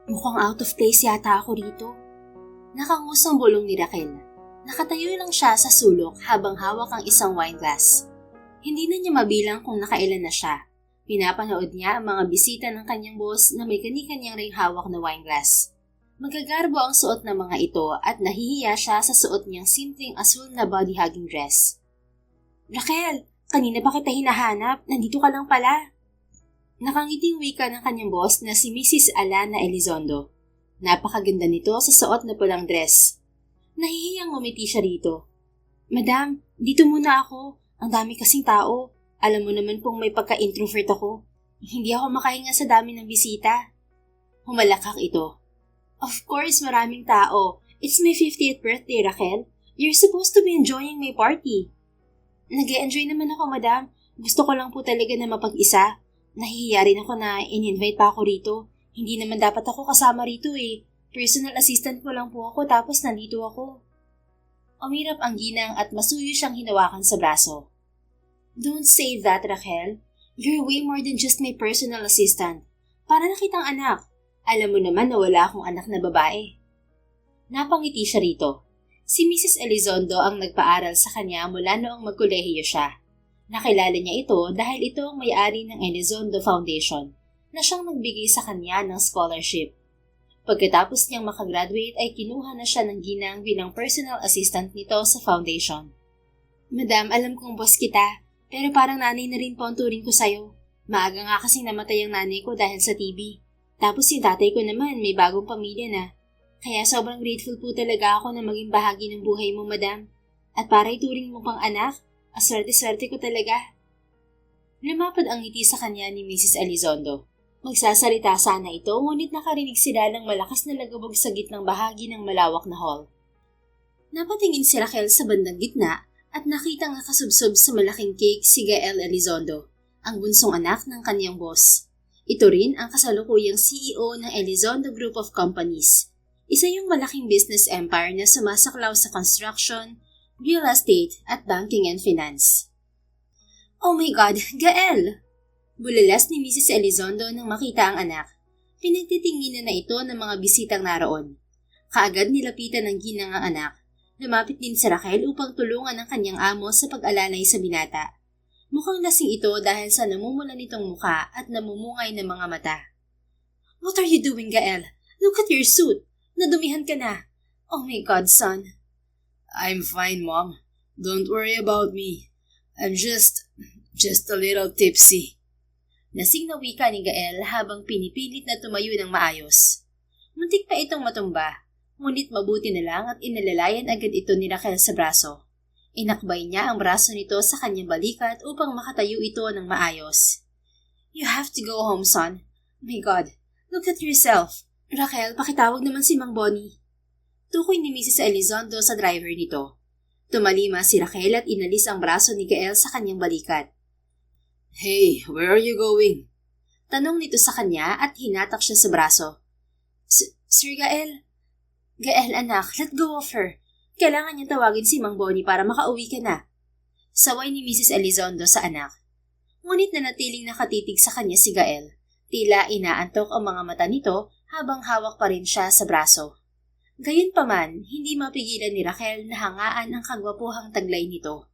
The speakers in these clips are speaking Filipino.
Mukhang out of place yata ako rito. Nakangusang bulong ni Raquel. Nakatayo lang siya sa sulok habang hawak ang isang wine glass. Hindi na niya mabilang kung nakailan na siya. Pinapanood niya ang mga bisita ng kanyang boss na may kani-kanyang ring hawak na wine glass. Magagarbo ang suot ng mga ito at nahihiya siya sa suot niyang simpleng asul na body-hugging dress. Raquel, kanina ba kita hinahanap? Nandito ka lang pala. Nakangiting wika ng kanyang boss na si Mrs. Alana Elizondo. Napakaganda nito sa suot na pulang dress. Nahihiyang ngumiti siya rito. Madam, dito muna ako. Ang dami kasing tao. Alam mo naman pong may pagka-introvert ako. Hindi ako makahinga sa dami ng bisita. Humalakak ito. Of course, maraming tao. It's my 50th birthday, Raquel. You're supposed to be enjoying my party. Nag-e-enjoy naman ako, madam. Gusto ko lang po talaga na mapag-isa. Nahihiya rin ako na in-invite pa ako rito. Hindi naman dapat ako kasama rito eh. Personal assistant mo lang po ako tapos nandito ako. Umirap ang ginang at masuyo siyang hinawakan sa braso. Don't say that, Raquel. You're way more than just my personal assistant. Para na kitang anak. Alam mo naman na wala akong anak na babae. Napangiti siya rito. Si Mrs. Elizondo ang nagpaaral sa kanya mula noong magkolehiyo siya. Nakilala niya ito dahil ito ang may-ari ng Elizondo Foundation na siyang nagbigay sa kanya ng scholarship. Pagkatapos niyang makagraduate ay kinuha na siya ng ginang bilang personal assistant nito sa foundation. Madam, alam kong boss kita. Pero parang nanay na rin po ang turing ko sa'yo. Maaga nga kasing namatay ang nanay ko dahil sa TB. Tapos yung tatay ko naman may bagong pamilya na. Kaya sobrang grateful po talaga ako na maging bahagi ng buhay mo, madam. At para ituring mo pang anak, aswerte-swerte ko talaga. Lumapad ang ngiti sa kanya ni Mrs. Elizondo. Magsasalita sana ito, ngunit nakarinig sila ng malakas na lagabog sa gitnang bahagi ng malawak na hall. Napatingin si Raquel sa bandang gitna at nakitang nakasubsob sa malaking cake si Gael Elizondo, ang bunsong anak ng kanyang boss. Ito rin ang kasalukuyang CEO ng Elizondo Group of Companies, isa yung malaking business empire na sumasaklaw sa construction, real estate at banking and finance. Oh my God, Gael! Bulalas ni Mrs. Elizondo nang makita ang anak. Pinagtitinginan na ito ng mga bisitang naroon. Kaagad nilapitan ng ginang ang anak. Lumapit din si Raquel upang tulungan ang kanyang amo sa pag-alalay sa binata. Mukhang lasing ito dahil sa namumula nitong mukha at namumungay ng mga mata. What are you doing, Gael? Look at your suit. Nadumihan ka na. Oh my God, son. I'm fine, Mom. Don't worry about me. I'm just a little tipsy. Lasing na wika ni Gael habang pinipilit na tumayo ng maayos. Muntik pa itong matumba. Ngunit mabuti na lang at inalalayan agad ito ni Raquel sa braso. Inakbay niya ang braso nito sa kanyang balikat upang makatayo ito ng maayos. You have to go home, son. My God, look at yourself. Raquel, pakitawag naman si Mang Bonnie. Tukoy ni Mrs. Elizondo sa driver nito. Tumalima si Raquel at inalis ang braso ni Gael sa kanyang balikat. Hey, where are you going? Tanong nito sa kanya at hinatak siya sa braso. Sir Gael? Gael, anak, let go of her. Kailangan niya tawagin si Mang Bonnie para makauwi ka na. Saway ni Mrs. Elizondo sa anak. Ngunit nanatiling nakatitig sa kanya si Gael. Tila inaantok ang mga mata nito habang hawak pa rin siya sa braso. Gayunpaman, hindi mapigilan ni Raquel na hangaan ang kagwapuhang taglay nito.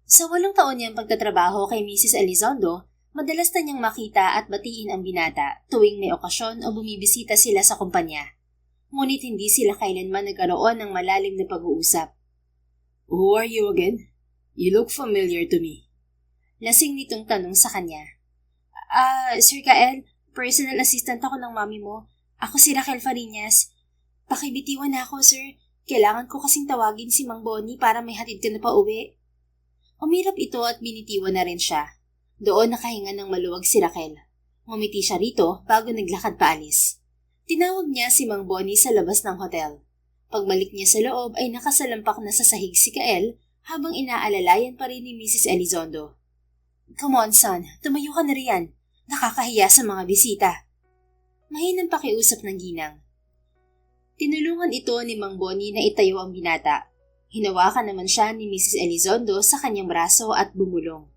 Sa 8 taon niyang pagtatrabaho kay Mrs. Elizondo, madalas na niyang makita at batiin ang binata tuwing may okasyon o bumibisita sila sa kumpanya. Ngunit hindi sila kailanman nagkaroon ng malalim na pag-uusap. Who are you again? You look familiar to me. Lasing nitong tanong sa kanya. Sir Gael, personal assistant ako ng mami mo. Ako si Raquel Fariñas. Pakibitiwan na ako, sir. Kailangan ko kasing tawagin si Mang Bonnie para may hatid ka na pa uwi. Umirap ito at binitiwan na rin siya. Doon nakahinga ng maluwag si Raquel. Ngumiti siya rito bago naglakad paalis. Tinawag niya si Mang Bonnie sa labas ng hotel. Pagbalik niya sa loob ay nakasalampak na sa sahig si Gael habang inaalalayan pa rin ni Mrs. Elizondo. Come on, son. Tumayo ka na riyan. Nakakahiya sa mga bisita. Mahinang pakiusap ng ginang. Tinulungan ito ni Mang Bonnie na itayo ang binata. Hinawakan naman siya ni Mrs. Elizondo sa kanyang braso at bumulong.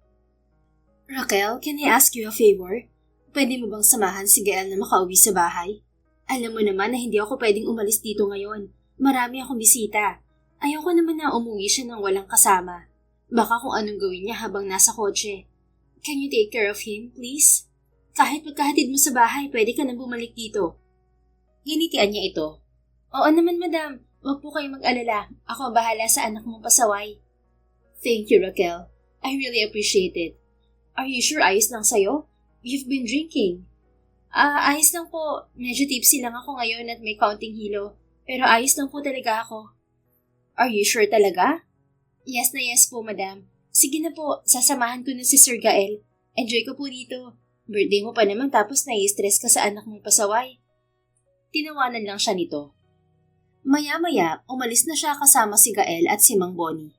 Raquel, can I ask you a favor? Pwede mo bang samahan si Gael na makauwi sa bahay? Alam mo naman na hindi ako pwedeng umalis dito ngayon. Marami akong bisita. Ayoko naman na umuwi siya nang walang kasama. Baka kung anong gawin niya habang nasa kotse. Can you take care of him, please? Kahit pagkahatid mo sa bahay, pwede ka nang bumalik dito. Hinitian niya ito. Oo naman, madam. Huwag po kayong mag-alala. Ako ang bahala sa anak mong pasaway. Thank you, Raquel. I really appreciate it. Are you sure ayos lang sa'yo? You've been drinking. Ayos lang po. Medyo tipsy lang ako ngayon at may counting hilo. Pero ayos lang po talaga ako. Are you sure talaga? Yes na yes po, madam. Sige na po, sasamahan ko na si Sir Gael. Enjoy ko po dito. Birthday mo pa naman tapos nai-stress ka sa anak mong pasaway. Tinawanan lang siya nito. Maya-maya, umalis na siya kasama si Gael at si Mang Bonnie.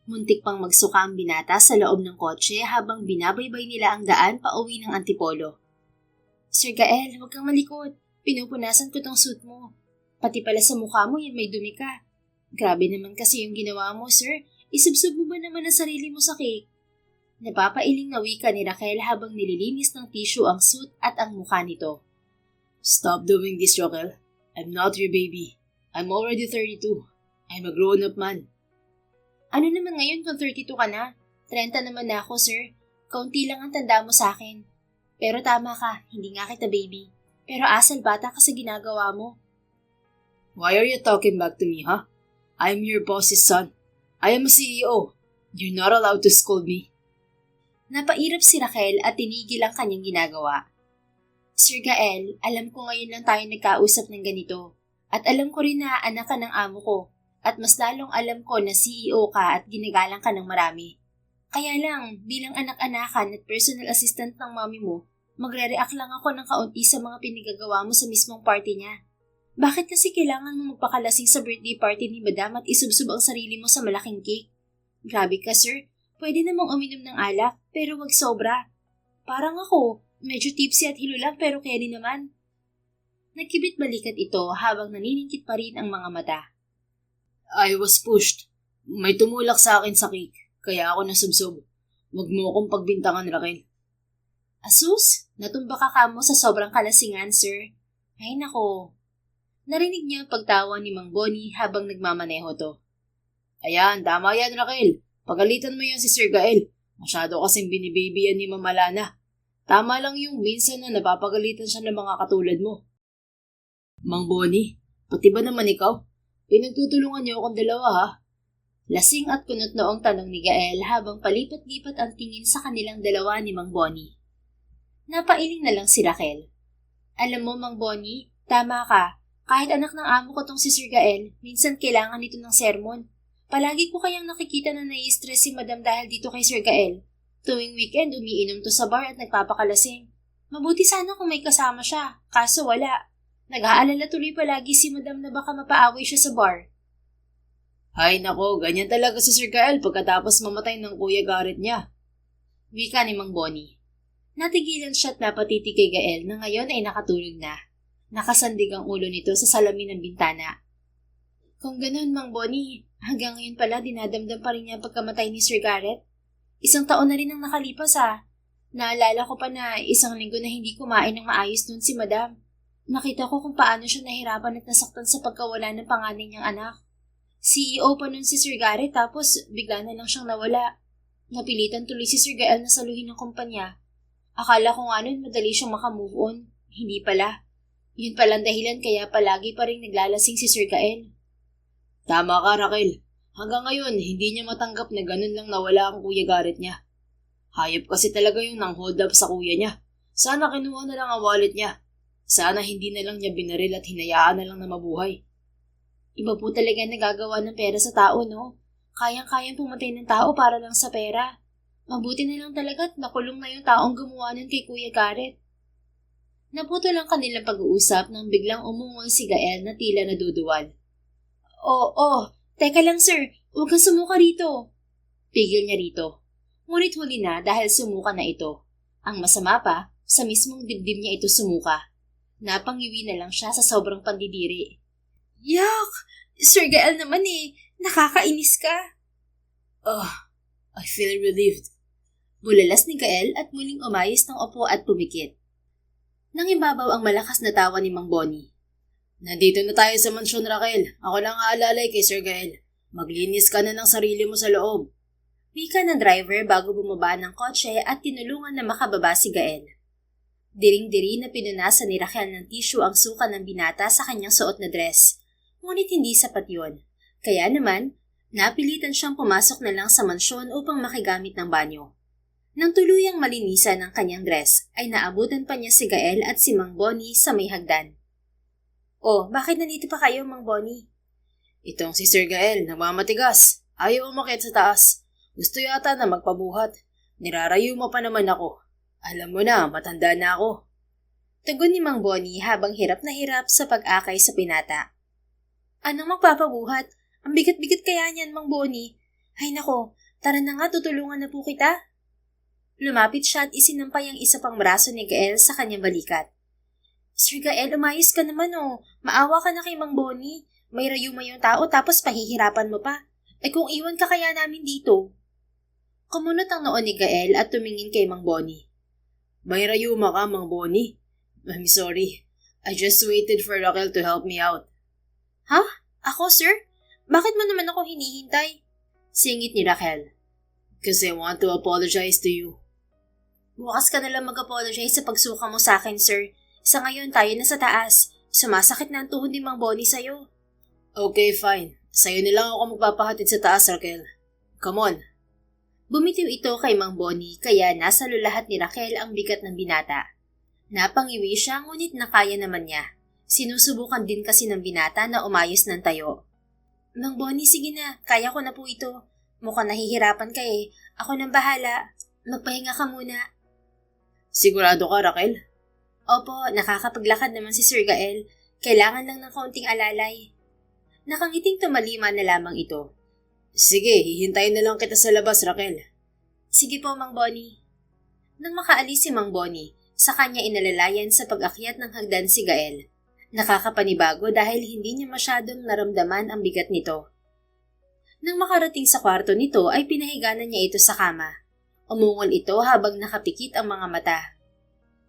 Muntik pang magsuka ang binata sa loob ng kotse habang binabaybay nila ang daan pauwi ng Antipolo. Sir Gael, huwag kang malikot. Pinupunasan ko tong suit mo. Pati pala sa mukha mo yan may dumi ka. Grabe naman kasi yung ginawa mo, sir. Isubsob mo ba naman ang sarili mo sa cake? Napapailing na wika ni Raquel habang nililinis ng tissue ang suit at ang mukha nito. Stop doing this, Raquel. I'm not your baby. I'm already 32. I'm a grown-up man. Ano naman ngayon kung 32 ka na? 30 naman na ako, sir. Kaunti lang ang tanda mo sa akin. Pero tama ka, hindi nga kita baby. Pero asal bata ka sa ginagawa mo. Why are you talking back to me, huh? I'm your boss's son. I am a CEO. You're not allowed to scold me. Napairap si Raquel at tinigil ang kanyang ginagawa. Sir Gael, alam ko ngayon lang tayo nagkausap ng ganito. At alam ko rin na anak ka ng amo ko. At mas lalong alam ko na CEO ka at ginagalang ka ng marami. Kaya lang, bilang anak-anakan at personal assistant ng mami mo, magre-react lang ako ng kaunti sa mga pinagagawa mo sa mismong party niya. Bakit kasi kailangan mo magpakalasing sa birthday party ni Madam at isubsob ang sarili mo sa malaking cake? Grabe ka, sir. Pwede namang uminom ng alak, pero wag sobra. Parang ako, medyo tipsy at hilo lang pero carry naman. Nagkibit balikat ito habang naniningkit pa rin ang mga mata. I was pushed. May tumulak sa akin sa cake, kaya ako nasubsob. Huwag mo akong pagbintangan, Raquel. Asus, natumba ka kamo sa sobrang kalasingan, sir. Ay nako. Narinig niya ang pagtawa ni Mang Bonnie habang nagmamaneho to. Ayan, tama yan, Raquel. Pagalitan mo yan si Sir Gael. Masyado kasing binibaby yan ni Mama Lana. Tama lang yung minsan na napapagalitan siya ng mga katulad mo. Mang Bonnie, pati ba naman ikaw? Pinagtutulungan niyo akong dalawa, ha? Lasing at kunot noong tanong ni Gael habang palipat-lipat ang tingin sa kanilang dalawa ni Mang Bonnie. Napailing na lang si Raquel. Alam mo, Mang Bonnie, tama ka. Kahit anak ng amo ko tong si Sir Gael, minsan kailangan nito ng sermon. Palagi ko kayang nakikita na nai-stress si Madam dahil dito kay Sir Gael. Tuwing weekend, umiinom to sa bar at nagpapakalasing. Mabuti sana kung may kasama siya, kaso wala. Nag-aalala tuloy palagi si Madam na baka mapaaway siya sa bar. Ay nako, ganyan talaga si Sir Gael pagkatapos mamatay ng Kuya Garrett niya. Wika ni Mang Bonnie. Natigilan siya at napatiti kay Gael na ngayon ay nakatulog na. Nakasandig ang ulo nito sa salamin ng bintana. Kung ganun, Mang Bonnie, hanggang ngayon pala dinadamdam pa rin niya ang pagkamatay ni Sir Garrett. 1 taon na rin ang nakalipas Naalala ko pa na 1 linggo na hindi kumain ng maayos noon si Madam. Nakita ko kung paano siya nahirapan at nasaktan sa pagkawala ng panganay niyang anak. CEO pa nun si Sir Garrett tapos bigla na lang siyang nawala. Napilitan tuloy si Sir Gael na saluhin ng kumpanya. Akala ko nga nun madali siyang makamove on. Hindi pala. Yun palang dahilan kaya palagi pa rin naglalasing si Sir Gael. Tama ka, Raquel. Hanggang ngayon, hindi niya matanggap na ganun lang nawala ang Kuya Garrett niya. Hayop kasi talaga yung nang-hold up sa kuya niya. Sana kinuha na lang ang wallet niya. Sana hindi na lang niya binaril at hinayaan na lang na mabuhay. Iba po talaga nagagawa ng pera sa tao, no? Kayang-kayang pumatay ng tao para lang sa pera. Mabuti na lang talaga at nakulong na yung taong gumawa nun kay Kuya Garrett. Naputo lang kanilang pag-uusap nang biglang umungol si Gael na tila naduduwal. Teka lang sir, huwag kang sumuka rito. Pigil niya rito. Ngunit huli na dahil sumuka na ito. Ang masama pa, sa mismong dibdib niya ito sumuka. Napangiwi na lang siya sa sobrang pandidiri. Yak! Sir Gael naman nakakainis ka. I feel relieved. Bulalas ni Gael at muling umayos ng upo at pumikit. Nangibabaw ang malakas na tawa ni Mang Bonnie. Nandito na tayo sa mansyon, Raquel. Ako lang aalalay kay Sir Gael. Maglinis ka na ng sarili mo sa loob. Wika ng driver bago bumaba ng kotse at tinulungan na makababa si Gael. Diring-diri na pinunasan ni Raquel ng tissue ang suka ng binata sa kanyang suot na dress. Ngunit hindi sapat yun. Kaya naman, napilitan siyang pumasok na lang sa mansyon upang makigamit ng banyo. Nang tuluyang malinisan ang kanyang dress, ay naabutan pa niya si Gael at si Mang Bonnie sa may hagdan. Oh, bakit nandito pa kayo, Mang Bonnie? Itong si Sir Gael, namamatigas. Ayaw umakyat sa taas. Gusto yata na magpabuhat. Nirarayo mo pa naman ako. Alam mo na, matanda na ako. Tugon ni Mang Bonnie habang hirap na hirap sa pag-akay sa pinata. Anong magpapabuhat? Ang bigat-bigat kaya niyan, Mang Bonnie. Ay nako, tara na nga, tutulungan na po kita. Lumapit siya at isinampay ang isa pang braso ni Gael sa kanyang balikat. Sir Gael, umayos ka naman oh. Maawa ka na kay Mang Bonnie. May rayuma yung tao tapos pahihirapan mo pa. Eh kung iwan ka kaya namin dito. Kumunot ang noon ni Gael at tumingin kay Mang Bonnie. May rayuma ka, Mang Bonnie? I'm sorry. I just waited for Raquel to help me out. Ha? Ako, sir? Bakit mo naman ako hinihintay? Singit ni Raquel. Because I want to apologize to you. Bukas ka nalang mag-apologize sa pagsuka mo sa akin, sir. Sa ngayon tayo na sa taas. Sumasakit na ang tuhod ni Mang Bonnie sa'yo. Okay, fine. Sa'yo na lang ako magpapahatid sa taas, Raquel. Come on. Bumitiw ito kay Mang Bonnie kaya nasa lulahat ni Raquel ang bigat ng binata. Napangiwi siya ngunit nakaya naman niya. Sinusubukan din kasi ng binata na umayos ng tayo. Mang Bonnie, sige na. Kaya ko na po ito. Mukhang nahihirapan ka eh. Ako nang bahala. Magpahinga ka muna. Sigurado ka, Raquel? Opo, nakakapaglakad naman si Sir Gael. Kailangan lang ng kaunting alalay. Nakangiting tumalima na lamang ito. Sige, hihintayin na lang kita sa labas, Raquel. Sige po, Mang Bonnie. Nang makaalis si Mang Bonnie, sa kanya inalalayan sa pag-akyat ng hagdan si Gael. Nakakapanibago dahil hindi niya masyadong naramdaman ang bigat nito. Nang makarating sa kwarto nito ay pinahiganan niya ito sa kama. Umungol ito habang nakapikit ang mga mata.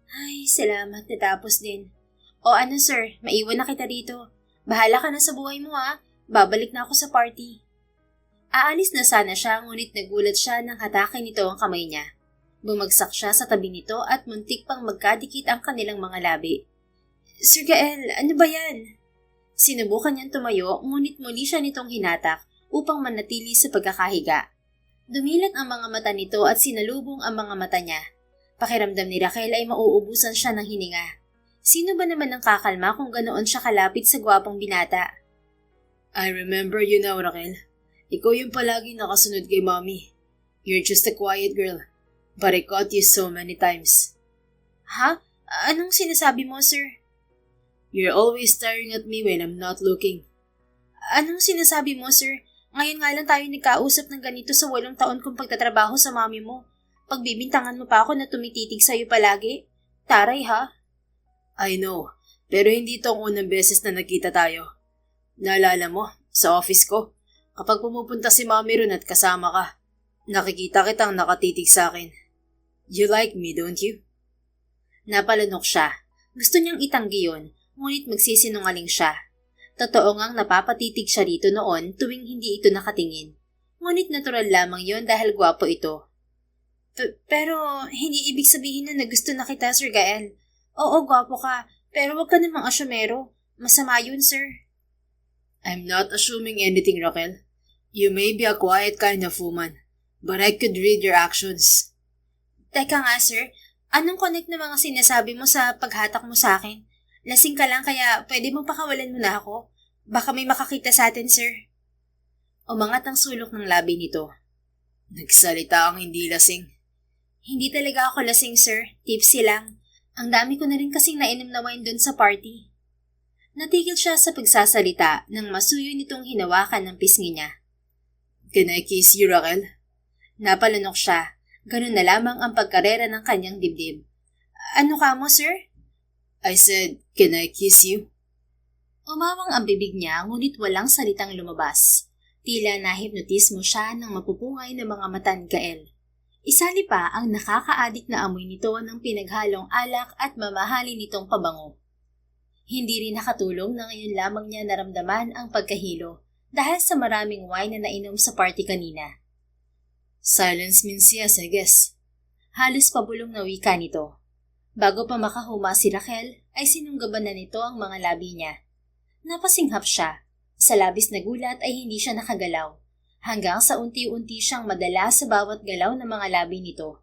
Ay, salamat, natapos din. O ano sir, maiwan na kita dito. Bahala ka na sa buhay mo ha. Babalik na ako sa party. Aalis na sana siya ngunit nagulat siya nang hatakin nito ang kamay niya. Bumagsak siya sa tabi nito at muntik pang magkadikit ang kanilang mga labi. Sir Gael, ano ba yan? Sinubukan niyang tumayo ngunit muli siya nitong hinatak upang manatili sa pagkakahiga. Dumilat ang mga mata nito at sinalubong ang mga mata niya. Pakiramdam ni Raquel ay mauubusan siya ng hininga. Sino ba naman ang kakalma kung ganoon siya kalapit sa gwapong binata? I remember you now, Raquel. Ikaw yung palagi nakasunod kay Mommy. You're just a quiet girl, but I caught you so many times. Ha? Anong sinasabi mo, sir? You're always staring at me when I'm not looking. Anong sinasabi mo, sir? Ngayon nga lang tayo nagkausap ng ganito sa 8 taon kong pagtatrabaho sa mami mo. Pagbibintangan mo pa ako na tumititig sa'yo palagi? Taray ha? I know, pero hindi ito ang unang beses na nagkita tayo. Naalala mo, sa office ko, kapag pumupunta si Mami ron at kasama ka, nakikita kitang nakatitig sa akin. You like me, don't you? Napalanok siya. Gusto niyang itanggi yun, ngunit magsisinungaling siya. Totoo ngang napapatitig siya rito noon tuwing hindi ito nakatingin. Ngunit natural lamang yon dahil gwapo ito. Pero hindi ibig sabihin na gusto na kita, Sir Gael. Oo, gwapo ka, pero wag ka namang asyumero. Masama yun, sir. I'm not assuming anything, Raquel. You may be a quiet kind of woman, but I could read your actions. Teka nga, sir. Anong connect na mga sinasabi mo sa paghatak mo sa akin? Lasing ka lang kaya pwede mong pakawalan mo na ako. Baka may makakita sa atin, sir. Umangat ang sulok ng labi nito. Nagsalita ang hindi lasing. Hindi talaga ako lasing, sir. Tipsy lang. Ang dami ko na rin kasing nainom na wine doon sa party. Natigil siya sa pagsasalita nang masuyo nitong hinawakan ng pisngi niya. Can I kiss you, Raquel? Napalunok siya. Ganun na lamang ang pagkarera ng kanyang dibdib. Ano ka mo, sir? I said, can I kiss you? Umawang ang bibig niya ngunit walang salitang lumabas. Tila nahipnotismo siya ng mapupungay ng mga mata ni Gael. Isali pa ang nakakaadik na amoy nito ng pinaghalong alak at mamahali nitong pabango. Hindi rin nakatulong na ngayon lamang niya naramdaman ang pagkahilo dahil sa maraming wine na nainom sa party kanina. Silence means yes, I guess. Halos pabulong na wika nito. Bago pa makahuma si Raquel, ay sinunggaban na nito ang mga labi niya. Napasinghap siya. Sa labis na gulat ay hindi siya nakagalaw, hanggang sa unti-unti siyang madala sa bawat galaw ng mga labi nito.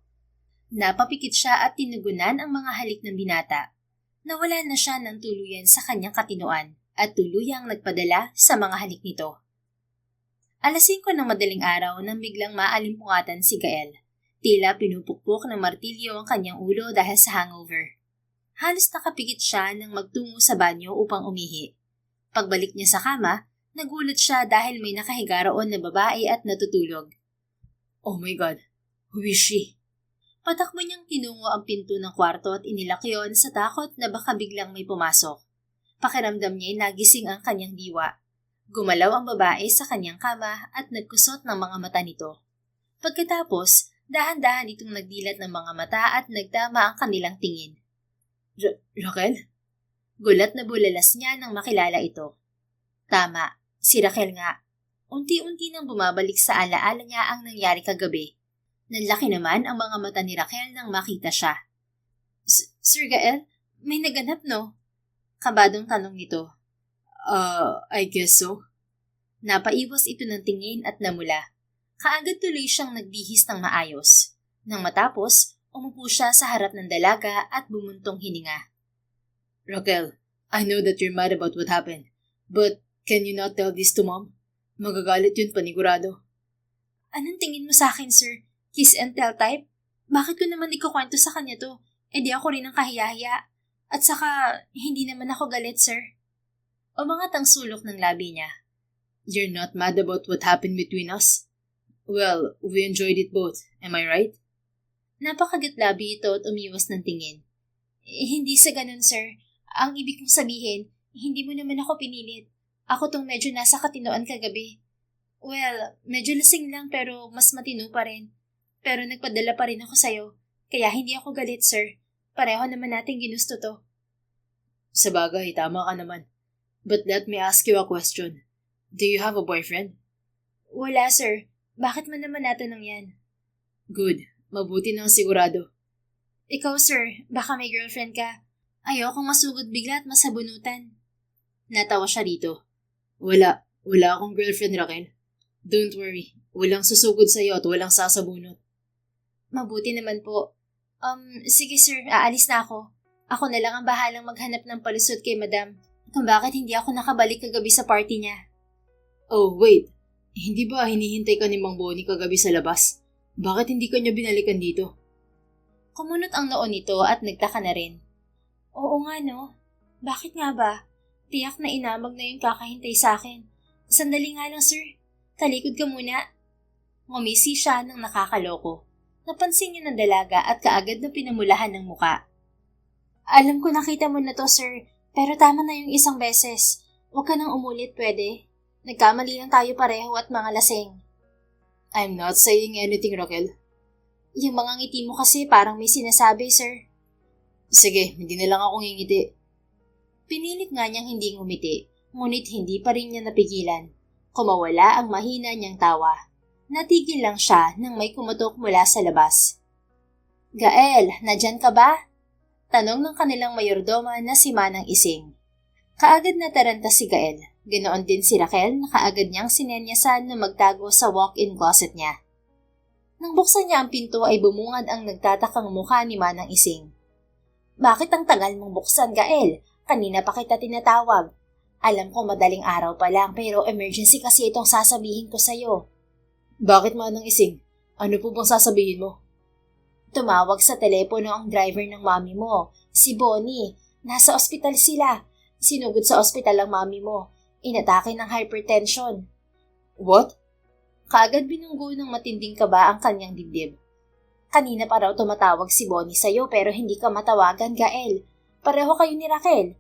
Napapikit siya at tinugunan ang mga halik ng binata. Nawala na siya ng tuluyan sa kanyang katinoan at tuluyang nagpadala sa mga halik nito. Alas 5 ng madaling araw nang biglang maalimpungatan si Gael. Tila pinupukpok ng martilyo ang kanyang ulo dahil sa hangover. Halos nakapikit siya nang magtungo sa banyo upang umihi. Pagbalik niya sa kama, nagulat siya dahil may nakahiga roon na babae at natutulog. Oh my God, who is she? Patakbo niyang tinungo ang pinto ng kwarto at inilak yon sa takot na baka biglang may pumasok. Pakiramdam niya'y nagising ang kanyang diwa. Gumalaw ang babae sa kanyang kama at nagkusot ng mga mata nito. Pagkatapos, dahan-dahan itong nagdilat ng mga mata at nagtama ang kanilang tingin. Raquel? Gulat na bulalas niya nang makilala ito. Tama, si Raquel nga. Unti-unti nang bumabalik sa alaala niya ang nangyari kagabi. Nanlaki naman ang mga mata ni Raquel nang makita siya. Sir Gael, may naganap no? Kabadong tanong nito. I guess so. Napaiwas ito ng tingin at namula. Kaagad tuloy siyang nagbihis ng maayos. Nang matapos, umupo siya sa harap ng dalaga at bumuntong hininga. Raquel, I know that you're mad about what happened, but can you not tell this to Mom? Magagalit yun panigurado. Anong tingin mo sa akin, sir? Kiss and tell type? Bakit ko naman ikukwento sa kanya to? Di ako rin ang kahiyahiya. At saka, hindi naman ako galit, sir. Umangat ang sulok ng labi niya. You're not mad about what happened between us? Well, we enjoyed it both, am I right? Napakagatlabi ito at umiwas ng tingin. Hindi sa ganun, sir. Ang ibig kong sabihin, hindi mo naman ako pinilit. Ako tong medyo nasa katinoan kagabi. Well, medyo lasing lang pero mas matino pa rin. Pero nagpadala pa rin ako sa'yo. Kaya hindi ako galit, sir. Pareho naman natin ginusto to. Sabagay, tama ka naman. But let me ask you a question. Do you have a boyfriend? Wala, sir. Bakit mo naman natanong yan? Good. Mabuti nang sigurado. Ikaw, sir, baka may girlfriend ka. Ayokong masugod bigla at masabunutan. Natawa siya rito. Wala akong girlfriend, Raquel. Don't worry. Walang susugod sa'yo at walang sasabunot. Mabuti naman po. Sige sir, aalis na ako. Ako na lang ang bahalang maghanap ng palusot kay madam. Kung bakit hindi ako nakabalik kagabi sa party niya. Oh, wait. Hindi ba hinihintay ka ni Mang Bonnie kagabi sa labas? Bakit hindi ka niya binalikan dito? Kumunot ang noon nito at nagtaka na rin. Oo nga no. Bakit nga ba? Tiyak na inamag na yung kakahintay sa akin. Sandali nga lang sir. Talikod ka muna. Ngumisi siya ng nakakaloko. Napansin niya ng dalaga at kaagad na pinamulahan ng muka. Alam ko nakita mo na to sir, pero tama na yung isang beses. Huwag ka nang umulit pwede. Nagkamali lang tayo pareho at mga lasing. I'm not saying anything, Raquel. Yung mga ngiti mo kasi parang may sinasabi sir. Sige, hindi na lang ako ngingiti. Pinilit nga niyang hindi ngumiti, ngunit hindi pa rin niya napigilan. Kumawala ang mahina niyang tawa. Natigil lang siya nang may kumatok mula sa labas. Gael, nadyan ka ba? Tanong ng kanilang mayordoma na si Manang Ising. Kaagad na taranta si Gael. Ganoon din si Raquel na kaagad niyang sinenyasan na magtago sa walk-in closet niya. Nang buksan niya ang pinto ay bumungad ang nagtatakang mukha ni Manang Ising. Bakit ang tagal mong buksan, Gael? Kanina pa kita tinatawag. Alam ko madaling araw pa lang pero emergency kasi itong sasabihin ko sa'yo. Bakit Manang Ising? Ano po bang sasabihin mo? Tumawag sa telepono ang driver ng mami mo, si Bonnie. Nasa ospital sila. Sinugod sa ospital ang mami mo. Inatake ng hypertension. What? Kaagad binunggo ng matinding kaba ang kanyang dibdib. Kanina pa raw tumatawag si Bonnie sa'yo pero hindi ka matawagan, Gael. Pareho kayo ni Raquel.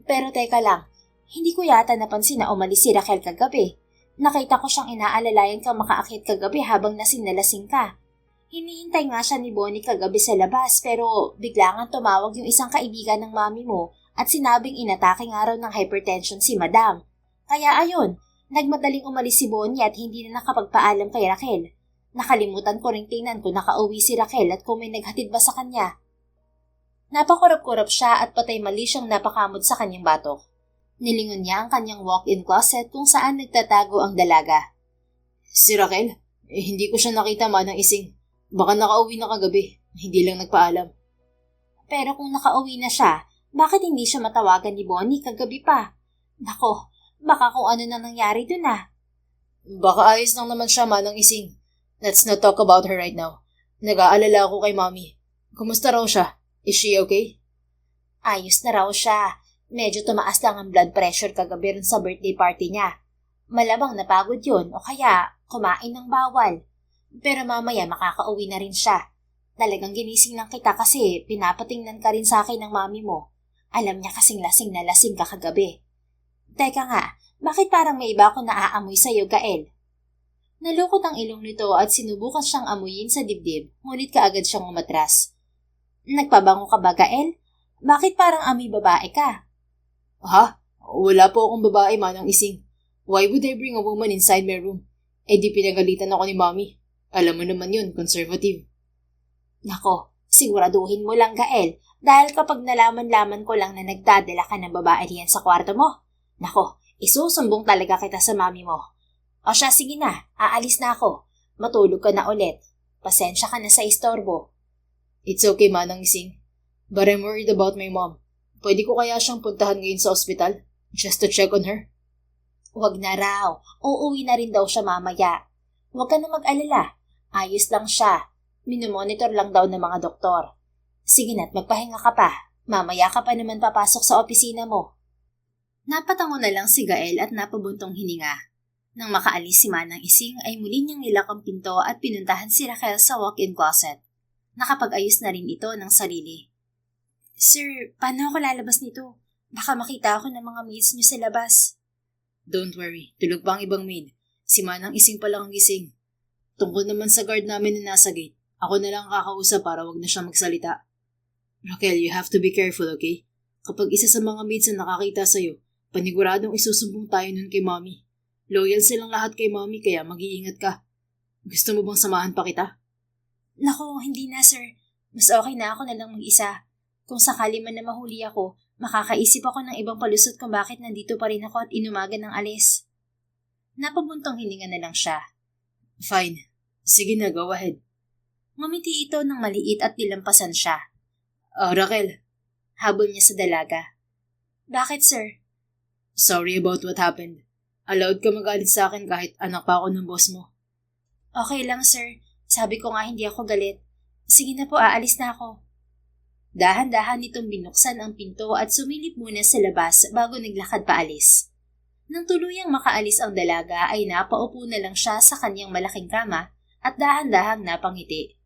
Pero teka lang, hindi ko yata napansin na umalis si Raquel kagabi. Nakita ko siyang inaalalayan kang makaakit kagabi habang nalasing ka. Hinihintay nga siya ni Bonnie kagabi sa labas pero bigla nga tumawag yung isang kaibigan ng mami mo at sinabing inatake nga raw ng hypertension si Madam. Kaya ayun, nagmadaling umalis si Bonnie at hindi na nakapagpaalam kay Raquel. Nakalimutan ko ring tingnan kung nakauwi si Raquel at kung may naghatid ba sa kanya. Napakurap-kurap siya at patay mali siyang napakamot sa kanyang batok. Nilingon niya ang kanyang walk-in closet kung saan nagtatago ang dalaga. Si Raquel? Hindi ko siya nakita manang ising. Baka nakauwi na kagabi. Hindi lang nagpaalam. Pero kung nakauwi na siya, bakit hindi siya matawagan ni Bonnie kagabi pa? Nako, baka kung ano na nangyari dun ah. Baka ayos lang naman siya manang ising. Let's not talk about her right now. Nag-aalala ako kay Mommy. Kumusta raw siya? Is she okay? Ayos na raw siya. Medyo tumaas lang ang blood pressure kagabi rin sa birthday party niya. Malamang napagod yun o kaya kumain ng bawal. Pero mamaya makakauwi na rin siya. Talagang ginising lang kita kasi pinapatingnan ka rin sa akin ng mami mo. Alam niya kasing lasing na lasing ka kagabi. Teka nga, bakit parang may iba akong naaamoy sa'yo, Gael? Nalukot ang ilong nito at sinubukan siyang amuyin sa dibdib, ngunit kaagad siyang umatras. Nagpabango ka ba, Gael? Bakit parang amoy babae ka? Ha? Wala po akong babae manang ising. Why would I bring a woman inside my room? Di pinagalitan ako ni Mommy. Alam mo naman yun, conservative. Nako, siguraduhin mo lang, Gael, dahil kapag nalaman-laman ko lang na nagdadala ka ng babae riyan sa kwarto mo, nako, isusumbong talaga kita sa mami mo. O siya, sige na, aalis na ako. Matulog ka na ulit. Pasensya ka na sa istorbo. It's okay, manang ising. But I'm worried about my mom. Pwede ko kaya siyang puntahan ngayon sa ospital? Just to check on her? Huwag na raw. Uuwi na rin daw siya mamaya. Huwag ka na mag-alala. Ayos lang siya. Minomonitor lang daw ng mga doktor. Sige na't magpahinga ka pa. Mamaya ka pa naman papasok sa opisina mo. Napatango na lang si Gael at napabuntong hininga. Nang makaalis si Manang Ising ay muli niyang nilak ang pinto at pinuntahan si Raquel sa walk-in closet. Nakapag-ayos na rin ito ng sarili. Sir, paano ako lalabas nito? Baka makita ako ng mga maids niyo sa labas. Don't worry, tulog pa ang ibang maid. Si Manang Ising pa lang ang gising. Tungkol naman sa guard namin na nasa gate, ako na lang kakausap para wag na siya magsalita. Raquel, you have to be careful, okay? Kapag isa sa mga maids na nakakita sa'yo, paniguradong isusumbong tayo nun kay Mommy. Loyal silang lahat kay Mommy kaya mag-iingat ka. Gusto mo bang samahan pa kita? Naku, hindi na sir. Mas okay na ako na lang mag-isa. Kung sakali man na mahuli ako, makakaisip ako ng ibang palusot kung bakit nandito pa rin ako at inumaga ng alis. Napabuntong hininga na lang siya. Fine. Sige na, go ahead. Ngumiti ito ng maliit at nilampasan siya. Raquel. Habol niya sa dalaga. Bakit, sir? Sorry about what happened. Allowed ka magalit sa akin kahit anak pa ako ng boss mo. Okay lang, sir. Sabi ko nga hindi ako galit. Sige na po, aalis na ako. Dahan-dahan nitong binuksan ang pinto at sumilip muna sa labas bago naglakad paalis. Nang tuluyang makaalis ang dalaga ay napaupo na lang siya sa kanyang malaking kama at dahan-dahang napangiti.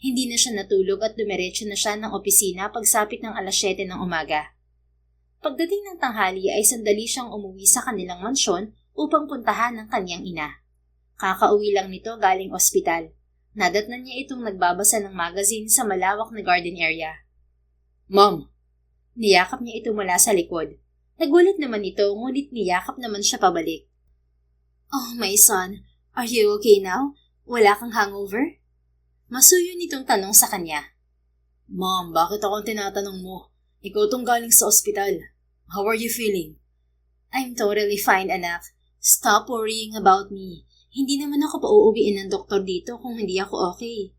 Hindi na siya natulog at dumiretso na siya ng opisina pagsapit ng 7:00 ng umaga. Pagdating ng tanghali ay sandali siyang umuwi sa kanilang mansyon upang puntahan ng kanyang ina. Kakauwi lang nito galing ospital. Nadatnan niya itong nagbabasa ng magazine sa malawak na garden area. Mom! Niyakap niya ito mula sa likod. Nagulat naman ito ngunit niyakap naman siya pabalik. Oh my son, are you okay now? Wala kang hangover? Masuyo nitong tanong sa kanya. Mom, bakit ako tinatanong mo? Ikaw tong galing sa ospital. How are you feeling? I'm totally fine, anak. Stop worrying about me. Hindi naman ako pauuwiin ng doktor dito kung hindi ako okay.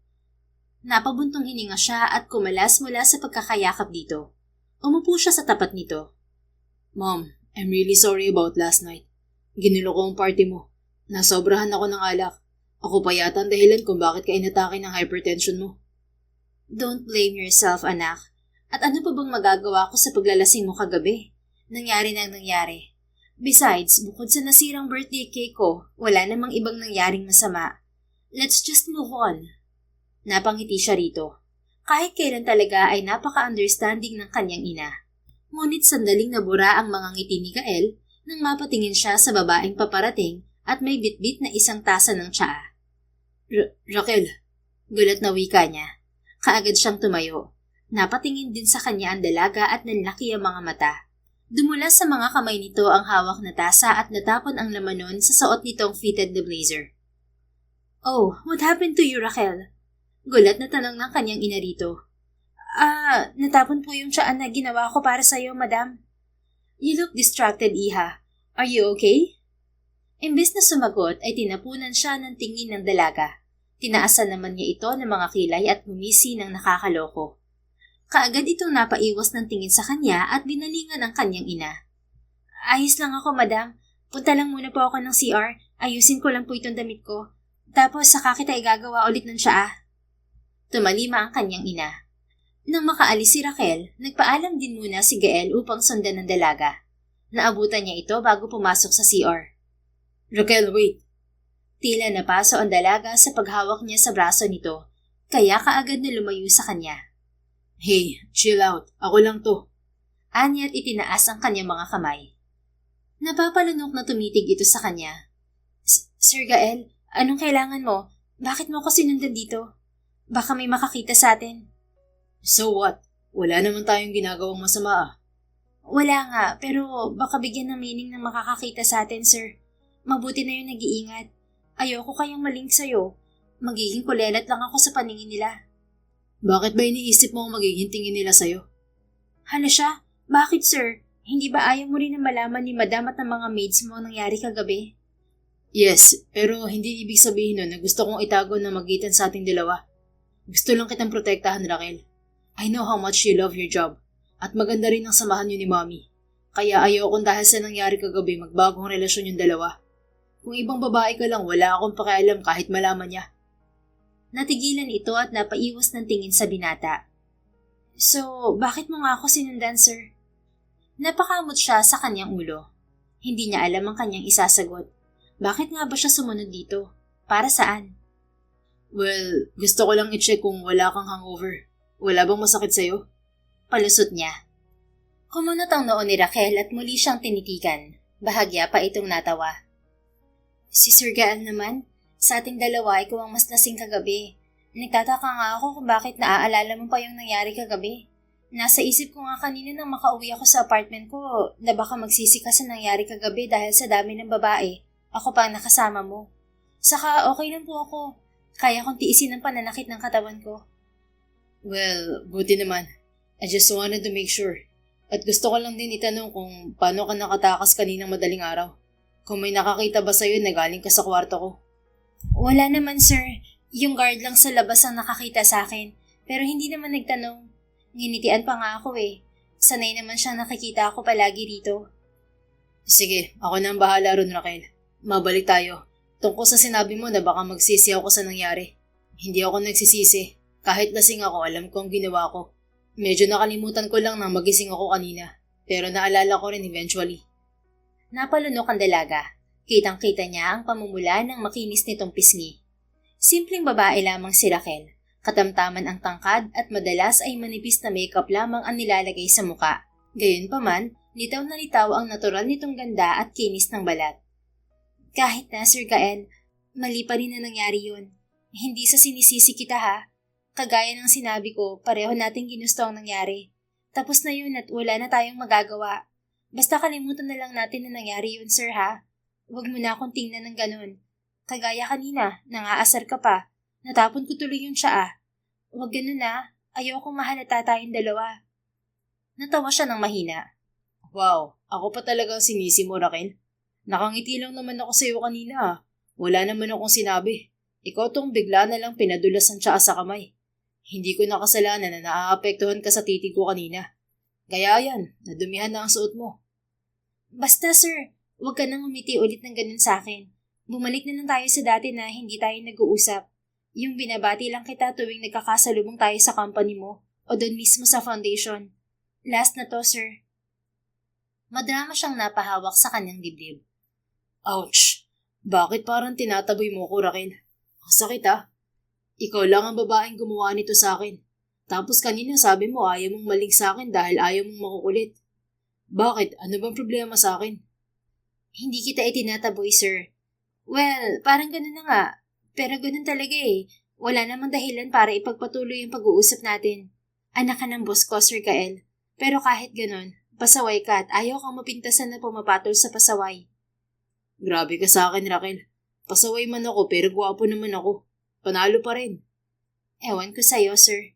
Napabuntong hininga siya at kumalas mula sa pagkakayakap dito. Umupo siya sa tapat nito. Mom, I'm really sorry about last night. Ginulo ko ang party mo. Nasobrahan ako ng alak. Ako pa yata ang dahilan kung bakit ka inatake ng hypertension mo. Don't blame yourself, anak. At ano pa bang magagawa ko sa paglalasing mo kagabi? Nangyari na ang nangyari. Besides, bukod sa nasirang birthday cake ko, wala namang ibang nangyaring masama. Let's just move on. Napangiti siya rito. Kahit kailan talaga ay napaka-understanding ng kanyang ina. Ngunit sandaling nabura ang mga ngiti ni Gael nang mapatingin siya sa babaeng paparating at may bitbit na isang tasa ng tsaa. Raquel, gulat na wika niya. Kaagad siyang tumayo. Napatingin din sa kanya ang dalaga at nanlaki ang mga mata. Dumula sa mga kamay nito ang hawak na tasa at natapon ang laman nun sa suot nitong fitted na blazer. "Oh, what happened to you, Raquel?" Gulat na tanong ng kanyang ina rito. Natapon po yung tiyaan na ginawa ko para sa'yo, madam." "You look distracted, Iha. Are you okay?" Imbes na sumagot ay tinapunan siya ng tingin ng dalaga. Tinaasan naman niya ito ng mga kilay at humisi ng nakakaloko. Kaagad itong napaiwas ng tingin sa kanya at binalingan ang kanyang ina. "Ayos lang ako, madam. Punta lang muna po ako ng CR. Ayusin ko lang po itong damit ko. Tapos saka kita igagawa ulit ng tsaa." Tumalima ang kanyang ina. Nang makaalis si Raquel, nagpaalam din muna si Gael upang sundan ng dalaga. Naabutan niya ito bago pumasok sa CR. Raquel, wait. Tila napaso ang dalaga sa paghawak niya sa braso nito, kaya kaagad na lumayo sa kanya. "Hey, chill out. Ako lang to." Anya't itinaas ang kanyang mga kamay. Napapalunok na tumitig ito sa kanya. "Sir Gael, anong kailangan mo? Bakit mo ko sinundan dito? Baka may makakita sa atin." "So what? Wala naman tayong ginagawang masama ah." "Wala nga, pero baka bigyan ng meaning ng makakakita sa atin, sir. Mabuti na yung nag-iingat. Ayoko kayang malink sa'yo. Magiging kulelat lang ako sa paningin nila." "Bakit ba iniisip mo ang magiging tingin nila sa'yo?" "Hala siya? Bakit, sir? Hindi ba ayaw mo rin na malaman ni madam at ng mga maids mo ang nangyari kagabi?" "Yes, pero hindi ibig sabihin nun na gusto kong itago na magitan sa ating dalawa. Gusto lang kitang protektahan, Raquel. I know how much you love your job. At maganda rin ang samahan niyo ni Mommy. Kaya ayokong dahil sa nangyari kagabi magbagong relasyon yung dalawa. Kung ibang babae ka lang, wala akong pakialam kahit malaman niya." Natigilan ito at napaiwas ng tingin sa binata. "So, bakit mo nga ako sinundan, sir?" Napakamot siya sa kanyang ulo. Hindi niya alam ang kanyang isasagot. Bakit nga ba siya sumunod dito? Para saan? "Well, gusto ko lang i-check kung wala kang hangover. Wala bang masakit sa'yo?" Palusot niya. Kumunot ang noo ni Raquel at muli siyang tinitigan. Bahagya pa itong natawa. "Si Sir Gael naman, sa ating dalawa ikaw ang mas lasing kagabi. Nagtataka nga ako kung bakit naaalala mo pa yung nangyari kagabi. Nasa isip ko nga kanina nang makauwi ako sa apartment ko na baka magsisi ka sa nangyari kagabi dahil sa dami ng babae. Ako pa ang nakasama mo. Saka okay lang po ako. Kaya kong tiisin ang pananakit ng katawan ko." "Well, buti naman. I just wanted to make sure. At gusto ko lang din itanong kung paano ka nakatakas kaninang madaling araw. Kung may nakakita ba sa'yo na galing ka sa kwarto ko?" "Wala naman, sir. Yung guard lang sa labas ang nakakita sa akin. Pero hindi naman nagtanong. Nginitian pa nga ako eh. Sanay naman siyang nakikita ako palagi rito." "Sige, ako na ang bahala ron, Raquel. Mabalik tayo. Tungkol sa sinabi mo na baka magsisi ako sa nangyari. Hindi ako nagsisisi. Kahit lasing ako, alam ko ang ginawa ko. Medyo nakalimutan ko lang nang magising ako kanina. Pero naalala ko rin eventually." Napalunok ang dalaga. Kitang-kita niya ang pamumula ng makinis nitong pisngi. Simpleng babae lamang si Raquel. Katamtaman ang tangkad at madalas ay manipis na makeup lamang ang nilalagay sa muka. Gayunpaman, litaw na litaw ang natural nitong ganda at kinis ng balat. "Kahit na, Sir Gael, mali pa rin na nangyari yun. Hindi sa sinisisi kita ha. Kagaya ng sinabi ko, pareho nating ginusto ang nangyari. Tapos na yun at wala na tayong magagawa. Basta kalimutan na lang natin na nangyari yun, sir ha. Huwag mo na akong tingnan ng ganun. Kagaya kanina, nangaasar ka pa. Natapon ko tuloy yung tsaa. Huwag ganun na. Ayokong mahalata tayong dalawa." Natawa siya ng mahina. "Wow, ako pa talaga ang sinisi mo, Raquel. Nakangiti lang naman ako sa'yo kanina ah. Wala naman akong sinabi. Ikaw tong bigla na lang pinadulas ang tsaa sa kamay. Hindi ko nakasalanan na naaapektuhan ka sa titig ko kanina. Kaya yan, nadumihan na ang suot mo." "Basta sir, huwag ka nang umiti ulit ng ganun sa akin. Bumalik na lang tayo sa dati na hindi tayo nag-uusap. Yung binabati lang kita tuwing nagkakasalubong tayo sa company mo o doon mismo sa foundation. Last na to, sir." Madrama siyang napahawak sa kanyang dibdib. "Ouch! Bakit parang tinataboy mo ko, Raquel? Ang sakit ah. Ikaw lang ang babaeng gumawa nito sa akin. Tapos kanina sabi mo ayaw mong malig sa akin dahil ayaw mong makukulit. Bakit? Ano bang problema sa akin?" "Hindi kita itinataboy, sir. Well, parang ganun na nga. Pero ganun talaga eh. Wala namang dahilan para ipagpatuloy ang pag-uusap natin. Anak ka ng boss ko, Sir Gael. Pero kahit ganon, pasaway ka at ayaw kang mapintasan na pumapatol sa pasaway. Grabe ka sa akin, Raquel. Pasaway man ako pero gwapo naman ako. Panalo pa rin. Ewan ko sa'yo, sir.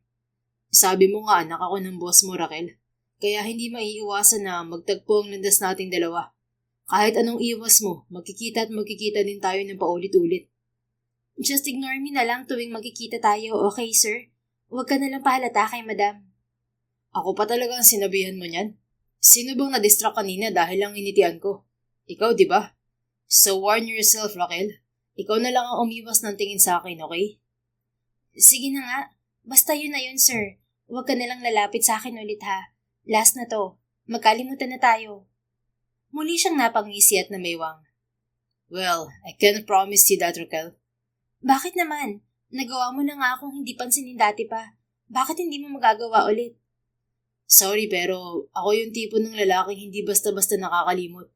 Sabi mo nga anak ako ng boss mo, Raquel. Kaya hindi maiiwasan na magtagpo ang landas nating dalawa. Kahit anong iwas mo, magkikita at magkikita din tayo ng paulit-ulit. Just ignore me na lang tuwing magkikita tayo, okay, sir? Huwag ka na lang pahalata kay madam. Ako pa talaga ang sinabihan mo niyan. Sino bang na-distract kanina dahil lang initian ko? Ikaw, di ba? So warn yourself, Raquel. Ikaw na lang ang umiwas ng tingin sa akin, okay? Sige na nga. Basta yun na yun, sir. Huwag ka na lang lalapit sa akin ulit, ha? Last na to. Magkalimutan na tayo. Muli siyang napangisi at namaywang. Well, I can't promise you that, Raquel. Bakit naman? Nagawa mo na nga akong hindi pansinin dati pa. Bakit hindi mo magagawa ulit? Sorry pero ako yung tipo ng lalaking hindi basta-basta nakakalimot.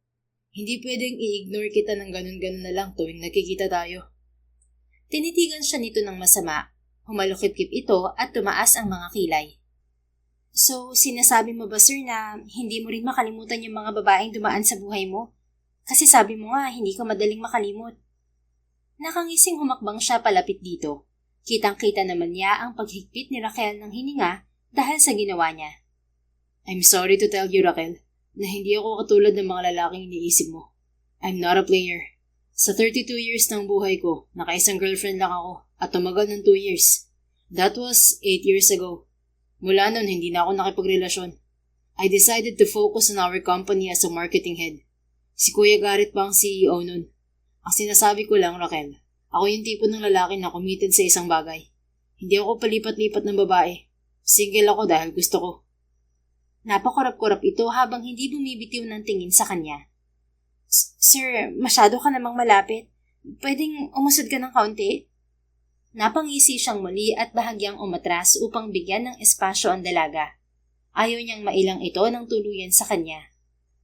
Hindi pwedeng i-ignore kita ng ganun-ganun na lang tuwing nakikita tayo. Tinitigan siya nito ng masama. Humalukip-kip ito at tumaas ang mga kilay. So, sinasabi mo ba, sir, na hindi mo rin makalimutan yung mga babaeng dumaan sa buhay mo? Kasi sabi mo nga, hindi ka madaling makalimot. Nakangising humakbang siya palapit dito. Kitang-kita naman niya ang paghigpit ni Raquel ng hininga dahil sa ginawa niya. I'm sorry to tell you, Raquel, na hindi ako katulad ng mga lalaking iniisip mo. I'm not a player. Sa 32 years ng buhay ko, nakaisang girlfriend lang ako at tumagal ng 2 years. That was 8 years ago. Mula nun, hindi na ako nakipagrelasyon. I decided to focus on our company as a marketing head. Si Kuya Garrett pa ang CEO nun. Ang sinasabi ko lang, Raquel, ako yung tipo ng lalaki na committed sa isang bagay. Hindi ako palipat-lipat ng babae. Single ako dahil gusto ko. Napakurap-kurap ito habang hindi bumibitiw ng tingin sa kanya. Sir, masyado ka namang malapit. Pwedeng umusod ka ng kaunti? Napangisi siyang muli at bahagyang umatras upang bigyan ng espasyo ang dalaga. Ayaw niyang mailang ito ng tuluyan sa kanya.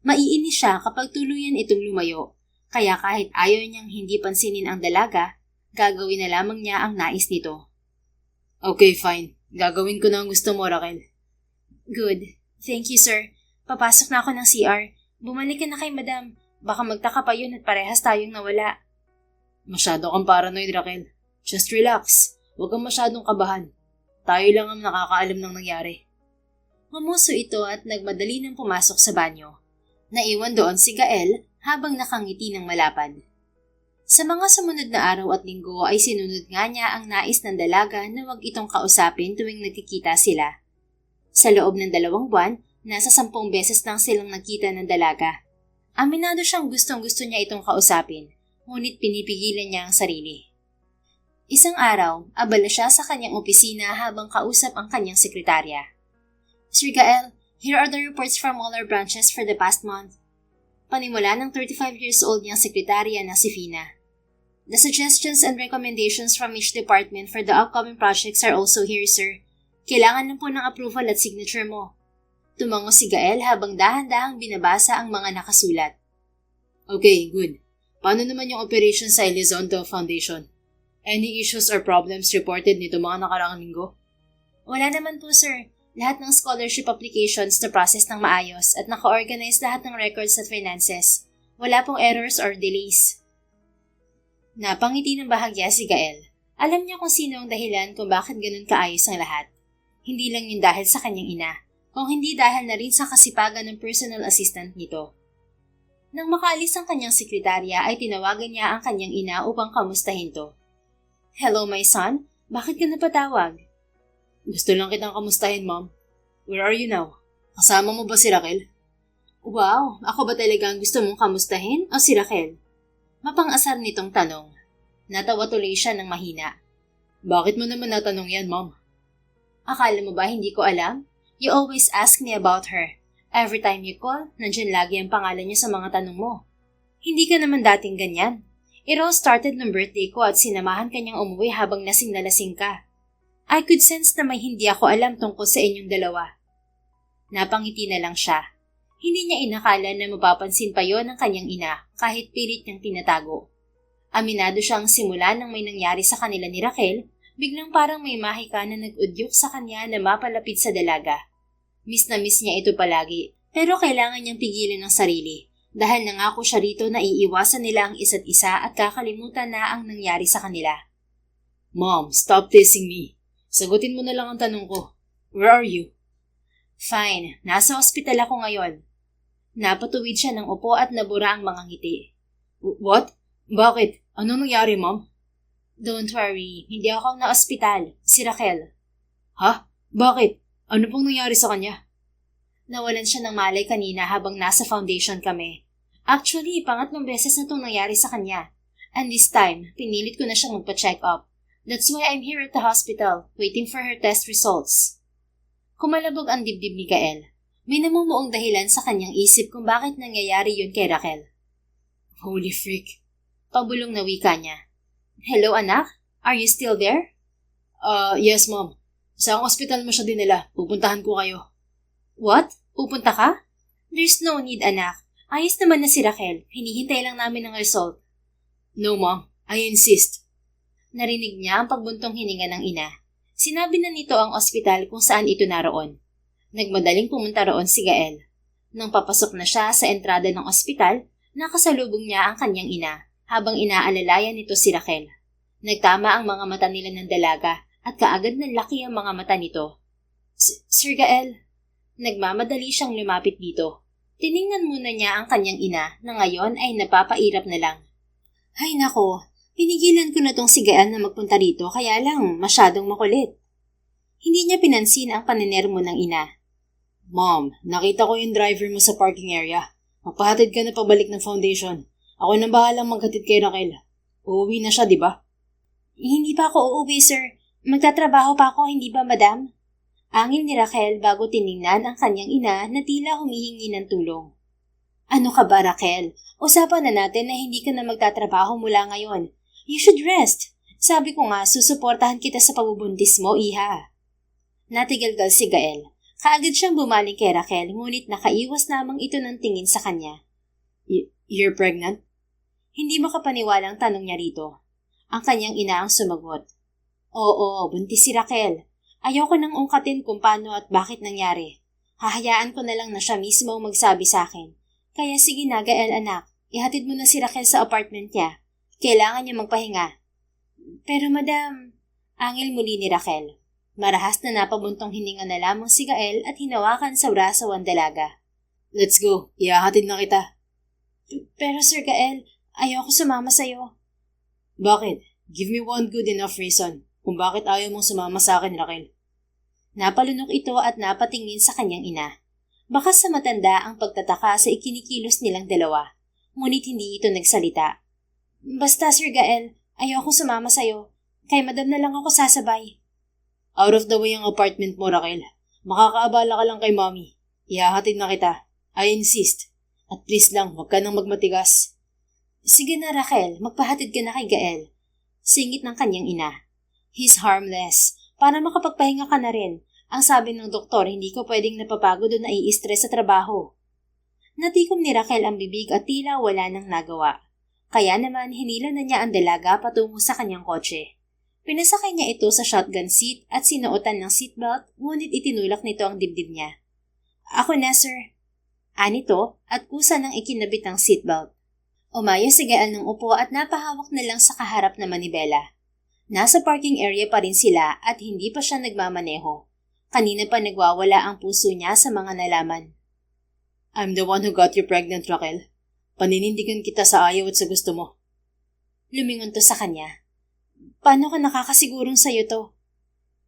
Maiinis siya kapag tuluyan itong lumayo, kaya kahit ayaw niyang hindi pansinin ang dalaga, gagawin na lamang niya ang nais nito. Okay, fine. Gagawin ko na ang gusto mo, Raquel. Good. Thank you, sir. Papasok na ako ng CR. Bumalik ka na kay madam. Baka magtaka pa yun at parehas tayong nawala. Masyado kang paranoid, Raquel. Just relax. Huwag kang masyadong kabahan. Tayo lang ang nakakaalam ng nangyari. Mamuso ito at nagmadali nang pumasok sa banyo. Naiwan doon si Gael habang nakangiti ng malapad. Sa mga sumunod na araw at linggo ay sinunod nga niya ang nais ng dalaga na wag itong kausapin tuwing nagkikita sila. Sa loob ng 2 buwan, nasa 10 beses lang silang nagkita ng dalaga. Aminado siyang gustong-gusto niya itong kausapin, ngunit pinipigilan niya ang sarili. Isang araw, abala siya sa kanyang opisina habang kausap ang kanyang sekretarya. Sir Gael, here are the reports from all our branches for the past month. Panimula ng 35 years old niyang sekretarya na si Fina. The suggestions and recommendations from each department for the upcoming projects are also here, sir. Kailangan lang po ng approval at signature mo. Tumango si Gael habang dahan-dahang binabasa ang mga nakasulat. Okay, good. Paano naman yung operation sa Elizondo Foundation? Any issues or problems reported nito mga nakaraang linggo? Wala naman po, sir. Lahat ng scholarship applications na process ng maayos at naka-organize lahat ng records at finances. Wala pong errors or delays. Napangiti ng bahagya si Gael. Alam niya kung sino ang dahilan kung bakit ganun kaayos ang lahat. Hindi lang yun dahil sa kanyang ina, kung hindi dahil na rin sa kasipagan ng personal assistant nito. Nang makaalis ang kanyang sekretarya ay tinawagan niya ang kanyang ina upang kamustahin to. Hello, my son. Bakit ka napatawag? Gusto lang kitang kamustahin, Mom. Where are you now? Kasama mo ba si Raquel? Wow, ako ba talaga ang gusto mong kamustahin o si Raquel? Mapang-asar nitong tanong. Natawa tuloy siya ng mahina. Bakit mo naman natanong yan, Mom? Akala mo ba hindi ko alam? You always ask me about her. Every time you call, nandyan lagi ang pangalan niya sa mga tanong mo. Hindi ka naman dating ganyan. It all started nung birthday ko at sinamahan kanyang umuwi habang lasing na lasing ka. I could sense na may hindi ako alam tungkol sa inyong dalawa. Napangiti na lang siya. Hindi niya inakala na mapapansin pa yon ng kanyang ina kahit pilit niyang tinatago. Aminado siyang simula nang may nangyari sa kanila ni Raquel, Biglang parang may mahika na nag-udyok sa kanya na mapalapit sa dalaga. Miss na miss niya ito palagi, pero kailangan niyang pigilan ng sarili dahil nangako siya rito na iiwasan nila ang isa't isa at kakalimutan na ang nangyari sa kanila. Mom, stop teasing me. Sagutin mo na lang ang tanong ko. Where are you? Fine, nasa ospital ako ngayon. Napatuwid siya ng upo at nabura ang mga ngiti. What? Bakit? Ano nangyari, Mom? Don't worry, hindi ako na ospital, si Raquel. Ha? Bakit? Ano pong nangyari sa kanya? Nawalan siya ng malay kanina habang nasa foundation kami. Actually, pangatlong beses na itong nangyari sa kanya. And this time, pinilit ko na siyang magpa-check up. That's why I'm here at the hospital, waiting for her test results. Kumalabog ang dibdib ni Gael. May namumuong dahilan sa kanyang isip kung bakit nangyayari yun kay Raquel. Holy freak. Pabulong na wika niya. Hello anak? Are you still there? Yes mom. Sa ospital mo siya dinala. Pupuntahan ko kayo. What? Pupunta ka? There's no need anak. Ayos naman na si Raquel. Hinihintay lang namin ang result. No mom. I insist. Narinig niya ang pagbuntong hininga ng ina. Sinabi na nito ang ospital kung saan ito naroon. Nagmadaling pumunta roon si Gael. Nang papasok na siya sa entrada ng ospital, nakasalubong niya ang kanyang ina habang inaalalayan nito si Raquel. Nagtama ang mga mata nila ng dalaga at kaagad nanlaki ang mga mata nito. Sir Gael, nagmamadali siyang lumapit dito. Tiningnan muna niya ang kanyang ina na ngayon ay napapairap na lang. Hay nako, pinigilan ko na tong si Gael na magpunta dito kaya lang masyadong makulit. Hindi niya pinansin ang paninermo ng ina. Mom, nakita ko yung driver mo sa parking area. Magpahatid ka na pabalik ng foundation. Ako nang bahalang maghatid kay Raquel. Uuwi na siya, di ba? Hindi pa ako uuwi, sir. Magtatrabaho pa ako, hindi ba, madam? Angil ni Raquel bago tiningnan ang kanyang ina na tila humihingi ng tulong. Ano ka ba, Raquel? Usapan na natin na hindi ka na magtatrabaho mula ngayon. You should rest. Sabi ko nga, susuportahan kita sa pagbubuntis mo, iha. Natigalgal si Gael. Kaagad siyang bumaling kay Raquel, ngunit nakaiwas lamang ito ng tingin sa kanya. You're pregnant? Hindi makapaniwalang tanong niya rito. Ang kanyang ina ang sumagot. Oo, buntis si Raquel. Ayoko nang ungkatin kung paano at bakit nangyari. Hahayaan ko na lang na siya mismo ang magsabi sa akin. Kaya sige na, Gael anak, ihatid mo na si Raquel sa apartment niya. Kailangan niya magpahinga. Pero madam, angil muli ni Raquel. Marahas na napabuntong hininga na lamang si Gael at hinawakan sa braso ang dalaga. Let's go, ihahatid na kita. Pero Sir Gael, ayoko sumama sa'yo. Bakit? Give me one good enough reason kung bakit ayaw mong sumama sa akin, Raquel. Napalunok ito at napatingin sa kanyang ina. Baka sa matanda ang pagtataka sa ikinikilos nilang dalawa, ngunit hindi ito nagsalita. Basta Sir Gael, ayoko sumama sa'yo. Kay madam na lang ako sasabay. Out of the way ang apartment mo, Raquel. Makakaabala ka lang kay mommy. Ihahatid na kita. I insist. At please lang, huwag ka nang magmatigas. Sige na Raquel, magpahatid ka na kay Gael. Singit ng kanyang ina. He's harmless. Para makapagpahinga ka na rin. Ang sabi ng doktor, hindi ko pwedeng napapagod o nai-stress sa trabaho. Natikom ni Raquel ang bibig at tila wala nang nagawa. Kaya naman hinila na niya ang dalaga patungo sa kanyang kotse. Pinasakay niya ito sa shotgun seat at sinuotan ng seatbelt, ngunit itinulak nito ang dibdib niya. Ako na, sir. Anito at kusa nang ikinabit ang seatbelt. Umayos si Gael ng upo at napahawak na lang sa kaharap na manibela. Nasa parking area pa rin sila at hindi pa siya nagmamaneho. Kanina pa nagwawala ang puso niya sa mga nalaman. I'm the one who got you pregnant, Raquel. Paninindigan kita sa ayaw at sa gusto mo. Lumingon to sa kanya. Paano ka nakakasigurong sa'yo to?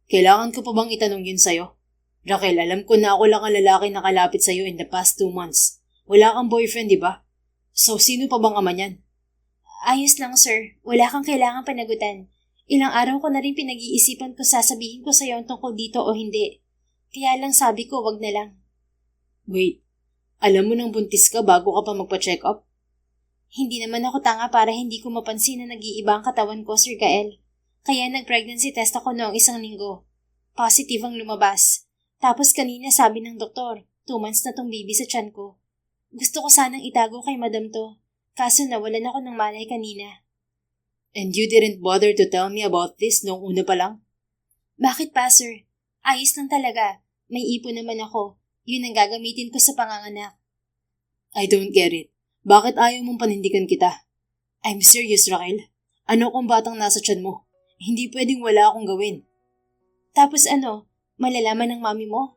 Kailangan ko pa bang itanong yun sa'yo? Raquel, alam ko na ako lang ang lalaki na kalapit sa'yo in the past 2 months. Wala kang boyfriend, di ba? So, sino pa bang ama niyan? Ayos lang, sir. Wala kang kailangang panagutan. Ilang araw ko na rin pinag-iisipan kung sasabihin ko sa'yo ang tungkol dito o hindi. Kaya lang sabi ko, wag na lang. Wait, alam mo nang buntis ka bago ka pa magpa-check up? Hindi naman ako tanga para hindi ko mapansin na nag-iiba ang katawan ko, Sir Gael. Kaya nag-pregnancy test ako noong 1 linggo. Positive ang lumabas. Tapos kanina sabi ng doktor, 2 months na tong baby sa tiyan ko. Gusto ko sanang itago kay madam to, kaso nawalan ako ng malay kanina. And you didn't bother to tell me about this nung una pa lang? Bakit pa, sir? Ayos lang talaga. May ipon naman ako. Yun ang gagamitin ko sa panganganak. I don't get it. Bakit ayaw mong panindigan kita? I'm serious, Raquel. Ano kung batang nasa tiyan mo? Hindi pwedeng wala akong gawin. Tapos malalaman ng mami mo?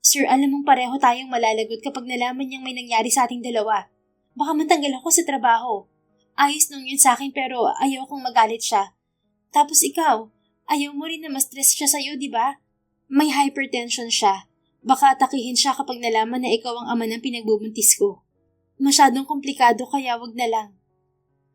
Sir, alam mong pareho tayong malalagot kapag nalaman niyang may nangyari sa ating dalawa. Baka matanggal ako sa trabaho. Ayos nung yun sa akin pero ayaw kong magalit siya. Tapos ikaw, ayaw mo rin na ma-stress siya sa'yo, di ba? May hypertension siya. Baka atakihin siya kapag nalaman na ikaw ang ama ng pinagbubuntis ko. Masyadong komplikado kaya wag na lang.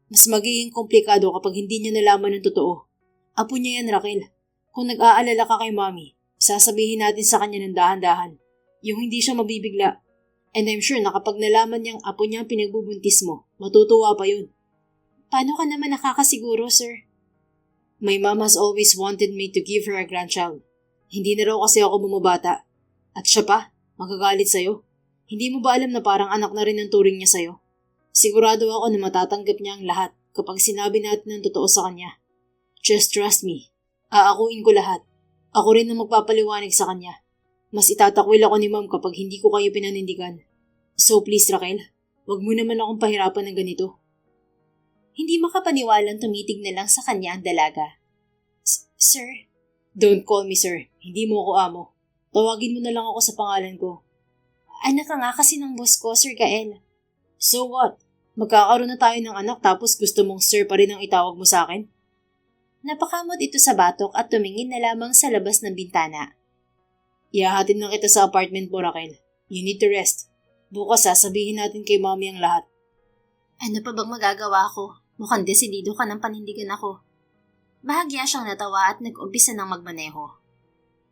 Mas magiging komplikado kapag hindi niya nalaman ng totoo. Apo niya yan, Raquel. Kung nag-aalala ka kay mami, sasabihin natin sa kanya ng dahan-dahan. Yung hindi siya mabibigla. And I'm sure na kapag nalaman niyang apo niya ang pinagbubuntis mo, matutuwa pa yun. Paano ka naman nakakasiguro, sir? My mom has always wanted me to give her a grandchild. Hindi na raw kasi ako bumabata. At siya pa, magagalit sa'yo. Hindi mo ba alam na parang anak na rin ang turing niya sa'yo? Sigurado ako na matatanggap niya ang lahat kapag sinabi natin ang totoo sa kanya. Just trust me. Aakuin ko lahat. Ako rin ang magpapaliwanag sa kanya. Mas itatakwil ako ni ma'am kapag hindi ko kayo pinanindigan. So please, Raquel, wag mo naman akong pahirapan ng ganito. Hindi makapaniwalang tumitig na lang sa kanya ang dalaga. Sir? Don't call me sir. Hindi mo ako amo. Tawagin mo na lang ako sa pangalan ko. Anak ka nga kasi ng boss ko, Sir Gael. So what? Magkakaroon na tayo ng anak tapos gusto mong sir pa rin ang itawag mo sa akin? Napakamot ito sa batok at tumingin na lamang sa labas ng bintana. Ihahatid na kita sa apartment mo, Raquel. You need to rest. Bukas sasabihin natin kay mami ang lahat. Ano pa bang magagawa ko? Mukhang desidido ka ng panindigan ako. Bahagya siyang natawa at nag-umpisa ng magmaneho.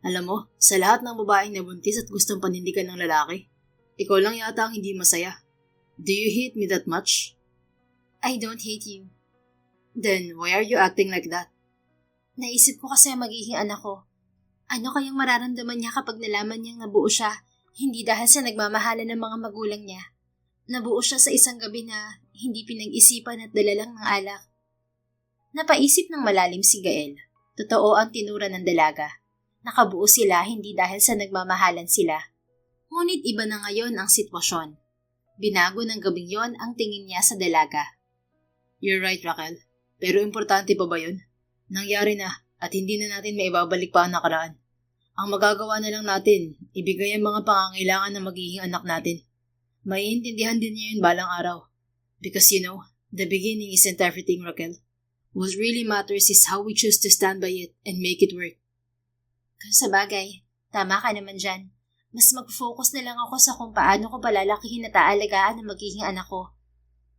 Alam mo, sa lahat ng babaeng nabuntis at gustong panindigan ng lalaki, ikaw lang yata ang hindi masaya. Do you hate me that much? I don't hate you. Then, why are you acting like that? Naisip ko kasi ang magiging anak ko. Ano kayang mararamdaman niya kapag nalaman niyang nabuo siya, hindi dahil sa nagmamahalan ng mga magulang niya. Nabuo siya sa isang gabi na hindi pinag-isipan at dala lang ng alak. Napaisip ng malalim si Gael. Totoo ang tinura ng dalaga. Nakabuo sila hindi dahil sa nagmamahalan sila. Ngunit iba na ngayon ang sitwasyon. Binago ng gabing yon ang tingin niya sa dalaga. You're right, Raquel. Pero importante pa ba yun? Nangyari na at hindi na natin maibabalik pa ang nakaraan. Ang magagawa na lang natin, ibigay ang mga pangangailangan ng magiging anak natin. Maiintindihan din niya yun balang araw. Because the beginning isn't everything, Raquel. What really matters is how we choose to stand by it and make it work. Kung sa bagay, tama ka naman dyan. Mas mag-focus na lang ako sa kung paano ko palalakihin at aalagaan ang magiging anak ko.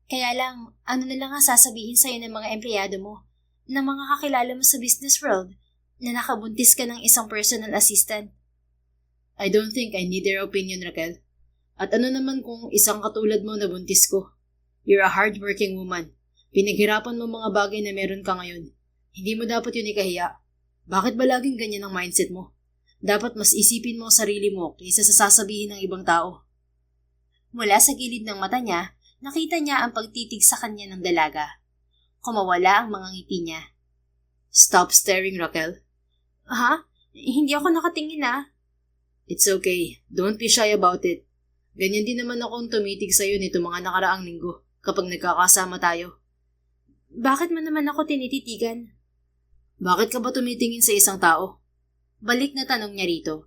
Kaya lang, ano na lang ang sasabihin sa'yo ng mga empleyado mo, ng mga kakilala mo sa business world, na nakabuntis ka ng isang personal assistant? I don't think I need their opinion, Raquel. At ano naman kung isang katulad mo na buntis ko? You're a hardworking woman. Pinaghirapan mo mga bagay na meron ka ngayon. Hindi mo dapat yun ikahiya. Bakit ba laging ganyan ang mindset mo? Dapat mas isipin mo ang sarili mo kaysa sa sasabihin ng ibang tao. Mula sa gilid ng mata niya, nakita niya ang pagtitig sa kanya ng dalaga. Kumawala ang mga ngiti niya. Stop staring, Raquel. Ha? Hindi ako nakatingin It's okay. Don't be shy about it. Ganyan din naman akong tumitig sa'yo nito mga nakaraang linggo kapag nagkakasama tayo. Bakit mo naman ako tinititigan? Bakit ka ba tumitingin sa isang tao? Balik na tanong niya rito.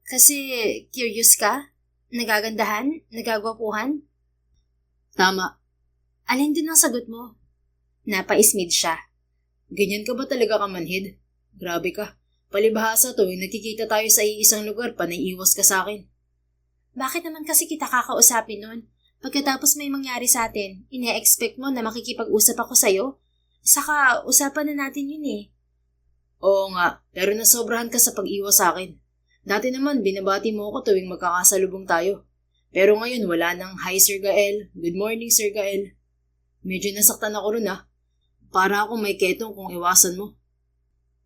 Kasi curious ka? Nagagandahan? Nagagwapuhan? Tama. Alin din ang sagot mo? Napaismid siya. Ganyan ka ba talaga kamanhid? Grabe ka. Palibhasa tuwing nakikita tayo sa iisang lugar, panaiiwas ka sa akin. Bakit naman kasi kita kakausapin nun? Pagkatapos may mangyari sa atin, ine-expect mo na makikipag-usap ako sa'yo? Saka, usapan na natin yun Oo nga, pero nasobrahan ka sa pag-iwas sa akin. Dati naman, binabati mo ako tuwing magkakasalubong tayo. Pero ngayon, wala nang, "Hi, Sir Gael. Good morning, Sir Gael." Medyo nasaktan ako ron Para ako may ketong kung iwasan mo.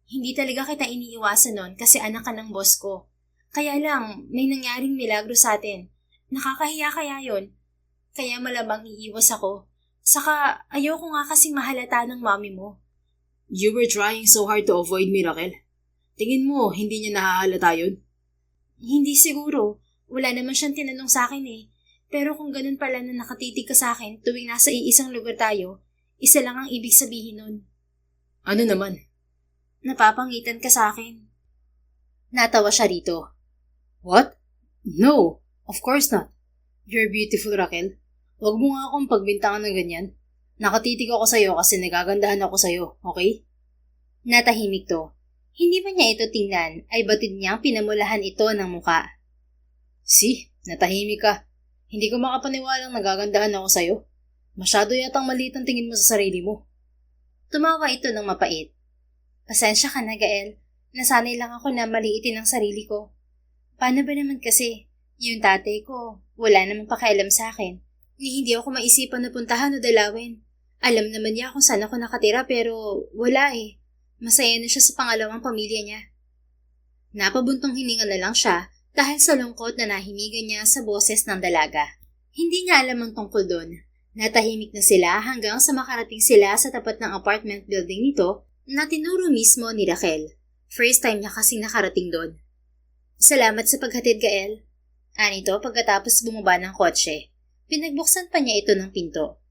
Hindi talaga kita iniiwasan nun kasi anak ka ng boss ko. Kaya lang, may nangyaring milagro sa atin. Nakakahiya kaya yon. Kaya malamang iiwas ako. Saka ayoko nga kasing mahalata ng mommy mo. You were trying so hard to avoid me, Raquel. Tingin mo, hindi niya nahahalata yun? Hindi siguro. Wala naman siyang tinanong sa akin eh. Pero kung ganun pala na nakatitig ka sa akin tuwing nasa iisang lugar tayo, isa lang ang ibig sabihin nun. Ano naman? Napapangitan ka sa akin. Natawa siya rito. What? No, of course not. You're beautiful, Raquel. Huwag mo nga akong pagbintangan ng ganyan. Nakatitig ako sa'yo kasi nagagandahan ako sa'yo, okay? Natahimik to. Hindi ba niya ito tingnan ay batid niyang pinamulahan ito ng muka. See, natahimik ka. Hindi ko makapaniwalang nagagandahan ako sa'yo. Masyado yatang maliit ang tingin mo sa sarili mo. Tumawa ito ng mapait. Pasensya ka na, Gael. Nasanay lang ako na maliitin ang sarili ko. Paano ba naman kasi? Yung tatay ko, wala namang pakialam sa akin. Ni hindi ako maisipan na puntahan o dalawin. Alam naman niya kung saan ako nakatira pero wala eh. Masaya na siya sa pangalawang pamilya niya. Napabuntong hininga na lang siya dahil sa lungkot na nahimigan niya sa boses ng dalaga. Hindi niya alam ang tungkol doon. Natahimik na sila hanggang sa makarating sila sa tapat ng apartment building nito na tinuro mismo ni Raquel. First time niya kasing nakarating doon. Salamat sa paghatid, Gael. Anito pagkatapos bumaba ng kotse. Pinagbuksan pa niya ito ng pinto.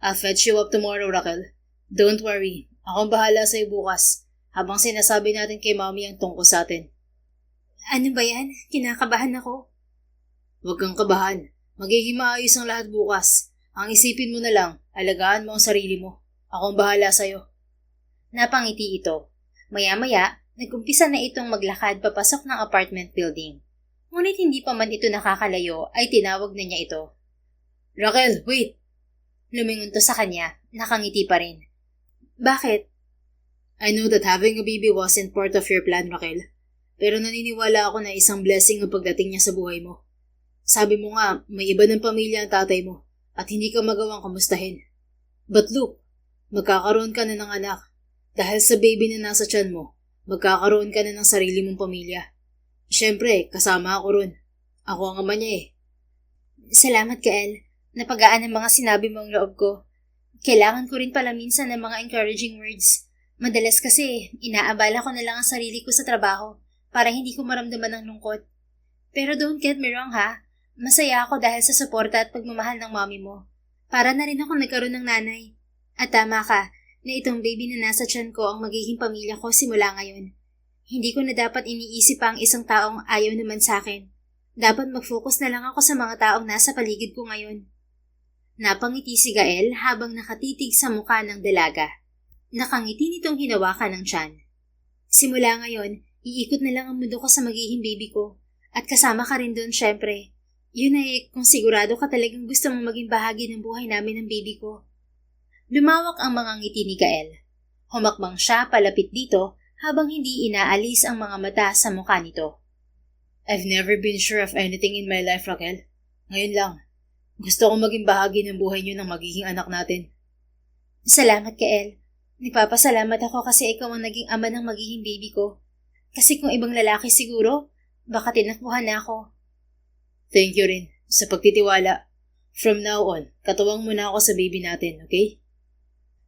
I'll fetch you up tomorrow, Raquel. Don't worry. Akong bahala sa'yo bukas habang sinasabi natin kay Mami ang tungkol sa atin. Ano ba yan? Kinakabahan ako. Huwag kang kabahan. Magiging maayos ang lahat bukas. Ang isipin mo na lang, alagaan mo ang sarili mo. Akong bahala sa'yo. Napangiti ito. Maya-maya, nag-umpisa na itong maglakad papasok ng apartment building. Ngunit hindi pa man ito nakakalayo ay tinawag na niya ito. Raquel, wait! Lumingon to sa kanya, nakangiti pa rin. Bakit? I know that having a baby wasn't part of your plan, Raquel. Pero naniniwala ako na isang blessing ang pagdating niya sa buhay mo. Sabi mo nga, may iba ng pamilya ang tatay mo at hindi ka magawang kamustahin. But look, magkakaroon ka na ng anak. Dahil sa baby na nasa tiyan mo, magkakaroon ka na ng sarili mong pamilya. Siyempre, kasama ako ron. Ako ang ama niya eh. Salamat, Gael. Napagaan ang mga sinabi mong loob ko. Kailangan ko rin pala minsan ng mga encouraging words. Madalas kasi, inaabala ko na lang ang sarili ko sa trabaho para hindi ko maramdaman ng lungkot. Pero don't get me wrong ha, masaya ako dahil sa suporta at pagmamahal ng mommy mo. Para na rin ako nagkaroon ng nanay. At tama ka, na itong baby na nasa tiyan ko ang magiging pamilya ko simula ngayon. Hindi ko na dapat iniisip pa ang isang taong ayaw naman sa akin. Dapat mag-focus na lang ako sa mga taong nasa paligid ko ngayon. Napangiti si Gael habang nakatitig sa mukha ng dalaga. Nakangiti nitong hinawakan ng tiyan. Simula ngayon, iikot na lang ang mundo ko sa magiging baby ko. At kasama ka rin doon syempre. Yun ay kung sigurado ka talagang gusto mong maging bahagi ng buhay namin ng baby ko. Lumawak ang mga ngiti ni Gael. Humakbang siya palapit dito habang hindi inaalis ang mga mata sa mukha nito. I've never been sure of anything in my life, Raquel. Ngayon lang. Gusto kong maging bahagi ng buhay niyo ng magiging anak natin. Salamat, Gael. Nagpapasalamat ako kasi ikaw ang naging ama ng magiging baby ko. Kasi kung ibang lalaki siguro, baka tinakbuhan na ako. Thank you rin sa pagtitiwala. From now on, katuwang mo na ako sa baby natin, okay?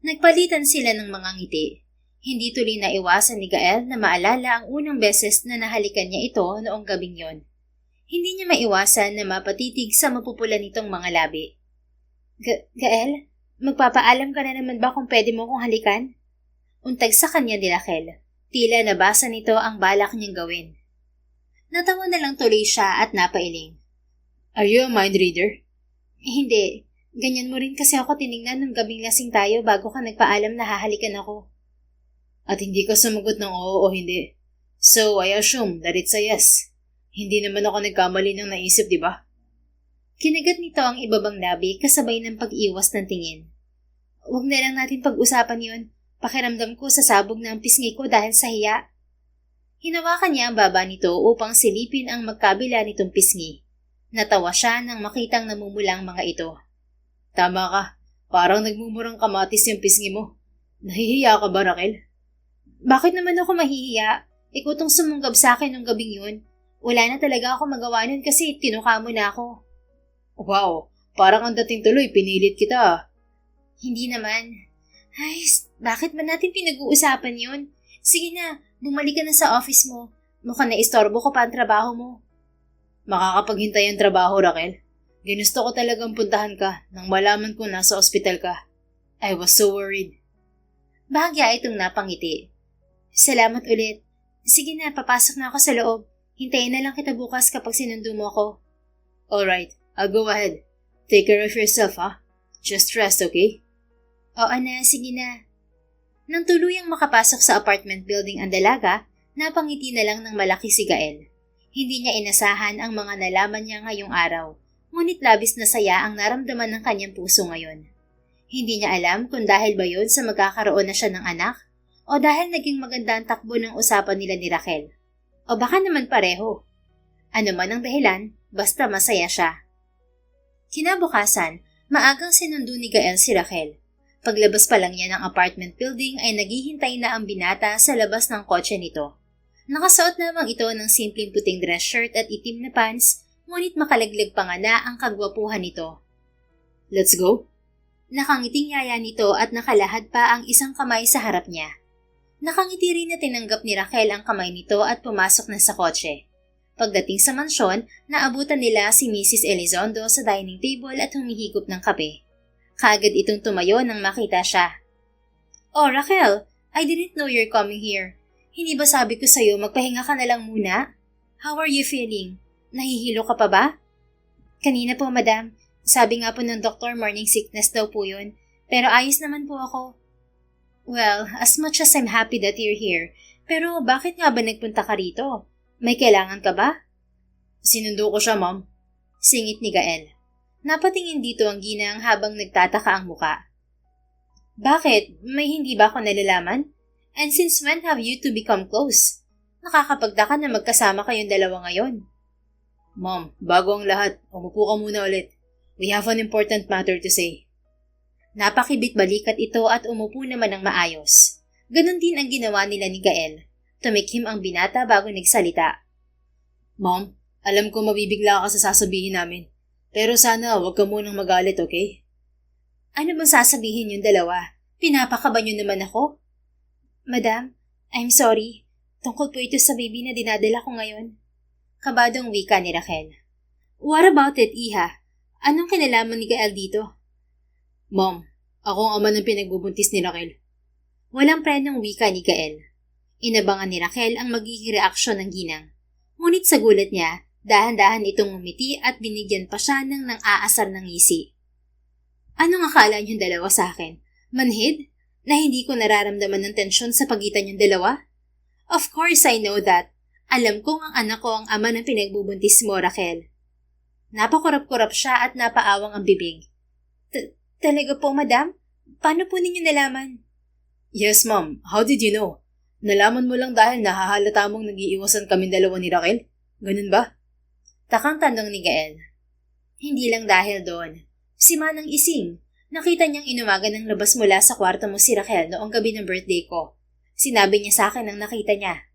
Nagpalitan sila ng mga ngiti. Hindi tuloy na iwasan ni Gael na maalala ang unang beses na nahalikan niya ito noong gabing yon. Hindi niya maiwasan na mapatitig sa mapupula nitong mga labi. Gael, magpapaalam ka na naman ba kung pwede mo kong halikan? Untag sa kanya ni Raquel. Tila nabasa nito ang balak niyang gawin. Natawa na lang tuloy siya at napailing. Are you a mind reader? Hindi. Ganyan mo rin kasi ako tiningnan nung gabing lasing tayo bago ka nagpaalam na hahalikan ako. At hindi ka sumagot ng oo o hindi. So, I assume that it's a yes. Hindi naman ako nagkamali ng naisip, di ba? Kinagat nito ang ibabang labi kasabay ng pag-iwas ng tingin. Huwag na lang natin pag-usapan yun. Pakiramdam ko sa sabog na ang pisngi ko dahil sa hiya. Hinawakan niya ang baba nito upang silipin ang magkabila nitong pisngi. Natawa siya nang makitang namumulang mga ito. Tama ka. Parang nagmumurang kamatis yung pisngi mo. Nahihiya ka ba, Raquel? Bakit naman ako mahihiya? Ikaw tong sumunggab sa akin nung gabing yun. Wala na talaga ako magawa nun kasi tinuka mo na ako. Wow, parang ang dating tuloy, pinilit kita. Hindi naman. Ay, bakit ba natin pinag-uusapan yun? Sige na, bumalik ka na sa office mo. Mukhang naistorbo ko pa ang trabaho mo. Makakapaghintay ang trabaho, Raquel. Ginusto ko talagang puntahan ka nang malaman ko nasa ospital ka. I was so worried. Bahagya itong napangiti. Salamat ulit. Sige na, papasok na ako sa loob. Hintayin na lang kita bukas kapag sinundo mo ako. Alright, I'll go ahead. Take care of yourself, ha? Just rest, okay? Oo na, sige na. Nang tuluyang makapasok sa apartment building ang dalaga, napangiti na lang ng malaki si Gael. Hindi niya inasahan ang mga nalaman niya ngayong araw, ngunit labis na saya ang naramdaman ng kanyang puso ngayon. Hindi niya alam kung dahil ba yun sa magkakaroon na siya ng anak, o dahil naging maganda ang takbo ng usapan nila ni Raquel. O baka naman pareho. Ano man ang dahilan, basta masaya siya. Kinabukasan, maagang sinundo ni Gael si Raquel. Paglabas pa lang niya ng apartment building ay naghihintay na ang binata sa labas ng kotse nito. Nakasuot lamang ito ng simpleng puting dress shirt at itim na pants, ngunit makalaglag pa nga na ang kagwapuhan nito. Let's go? Nakangiting yaya nito at nakalahad pa ang isang kamay sa harap niya. Nakangiti rin na tinanggap ni Raquel ang kamay nito at pumasok na sa kotse. Pagdating sa mansyon, naabutan nila si Mrs. Elizondo sa dining table at humihigop ng kape. Kaagad itong tumayo nang makita siya. Oh, Raquel, I didn't know you're coming here. Hindi ba sabi ko sa'yo magpahinga ka na lang muna? How are you feeling? Nahihilo ka pa ba? Kanina po, madam. Sabi nga po ng doktor morning sickness daw po yun. Pero ayos naman po ako. Well, as much as I'm happy that you're here, pero bakit nga ba nagpunta ka rito? May kailangan ka ba? Sinundo ko siya, ma'am. Singit ni Gael. Napatingin dito ang ginang habang nagtataka ang muka. Bakit? May hindi ba ako nalalaman? And since when have you two become close? Nakakapagtaka na magkasama kayong dalawa ngayon. Ma'am, bago ang lahat, umupo ka muna ulit. We have an important matter to say. Napakibit-balikat ito at umupo naman ng maayos. Ganon din ang ginawa nila ni Gael. Tumikhim ang binata bago nagsalita. Ma'am, alam ko mabibigla ka sa sasabihin namin. Pero sana huwag ka munang magalit, okay? Ano bang sasabihin yung dalawa? Pinapakaba niyo naman ako? Madam, I'm sorry. Tungkol po ito sa baby na dinadala ko ngayon. Kabadong wika ni Raquel. What about it, Iha? Anong kinalaman ni Gael dito? Ma'am, ako ang ama ng pinagbubuntis ni Raquel. Walang prenong wika ni Gael. Inabangan ni Raquel ang magiging reaksyon ng ginang. Ngunit sa gulat niya, dahan-dahan itong ngumiti at binigyan pa siya ng aasar ng ngisi. Anong akala niyong dalawa sa akin? Manhid? Na hindi ko nararamdaman ng tensyon sa pagitan niyong dalawa? Of course I know that. Alam kong ang anak ko ang ama ng pinagbubuntis mo, Raquel. Napakurap-kurap siya at napaawang ang bibig. Talaga po, madam? Paano po ninyo nalaman? Yes, ma'am. How did you know? Nalaman mo lang dahil nahahalata mong nag-iiwasan kaming dalawa ni Raquel? Ganun ba? Takang tanong ni Gael. Hindi lang dahil doon. Si Manang Ising, nakita niyang inumaga ng labas mula sa kwarto mo si Raquel noong gabi ng birthday ko. Sinabi niya sa akin ang nakita niya.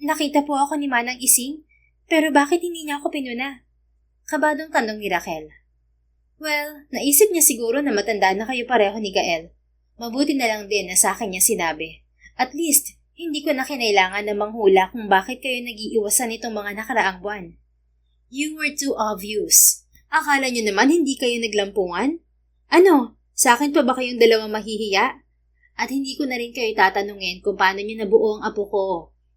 Nakita po ako ni Manang Ising, pero bakit hindi niya ako pinuna? Kabadong tanong ni Raquel. Well, naisip niya siguro na matanda na kayo pareho ni Gael. Mabuti na lang din na sa akin niya sinabi. At least, hindi ko na kinailangan na manghula kung bakit kayo nag-iiwasan nitong mga nakaraang buwan. You were too obvious. Akala niyo naman hindi kayo naglampungan? Ano, sa akin pa ba kayong dalawang mahihiya? At hindi ko na rin kayo tatanungin kung paano niyo nabuo ang apo ko.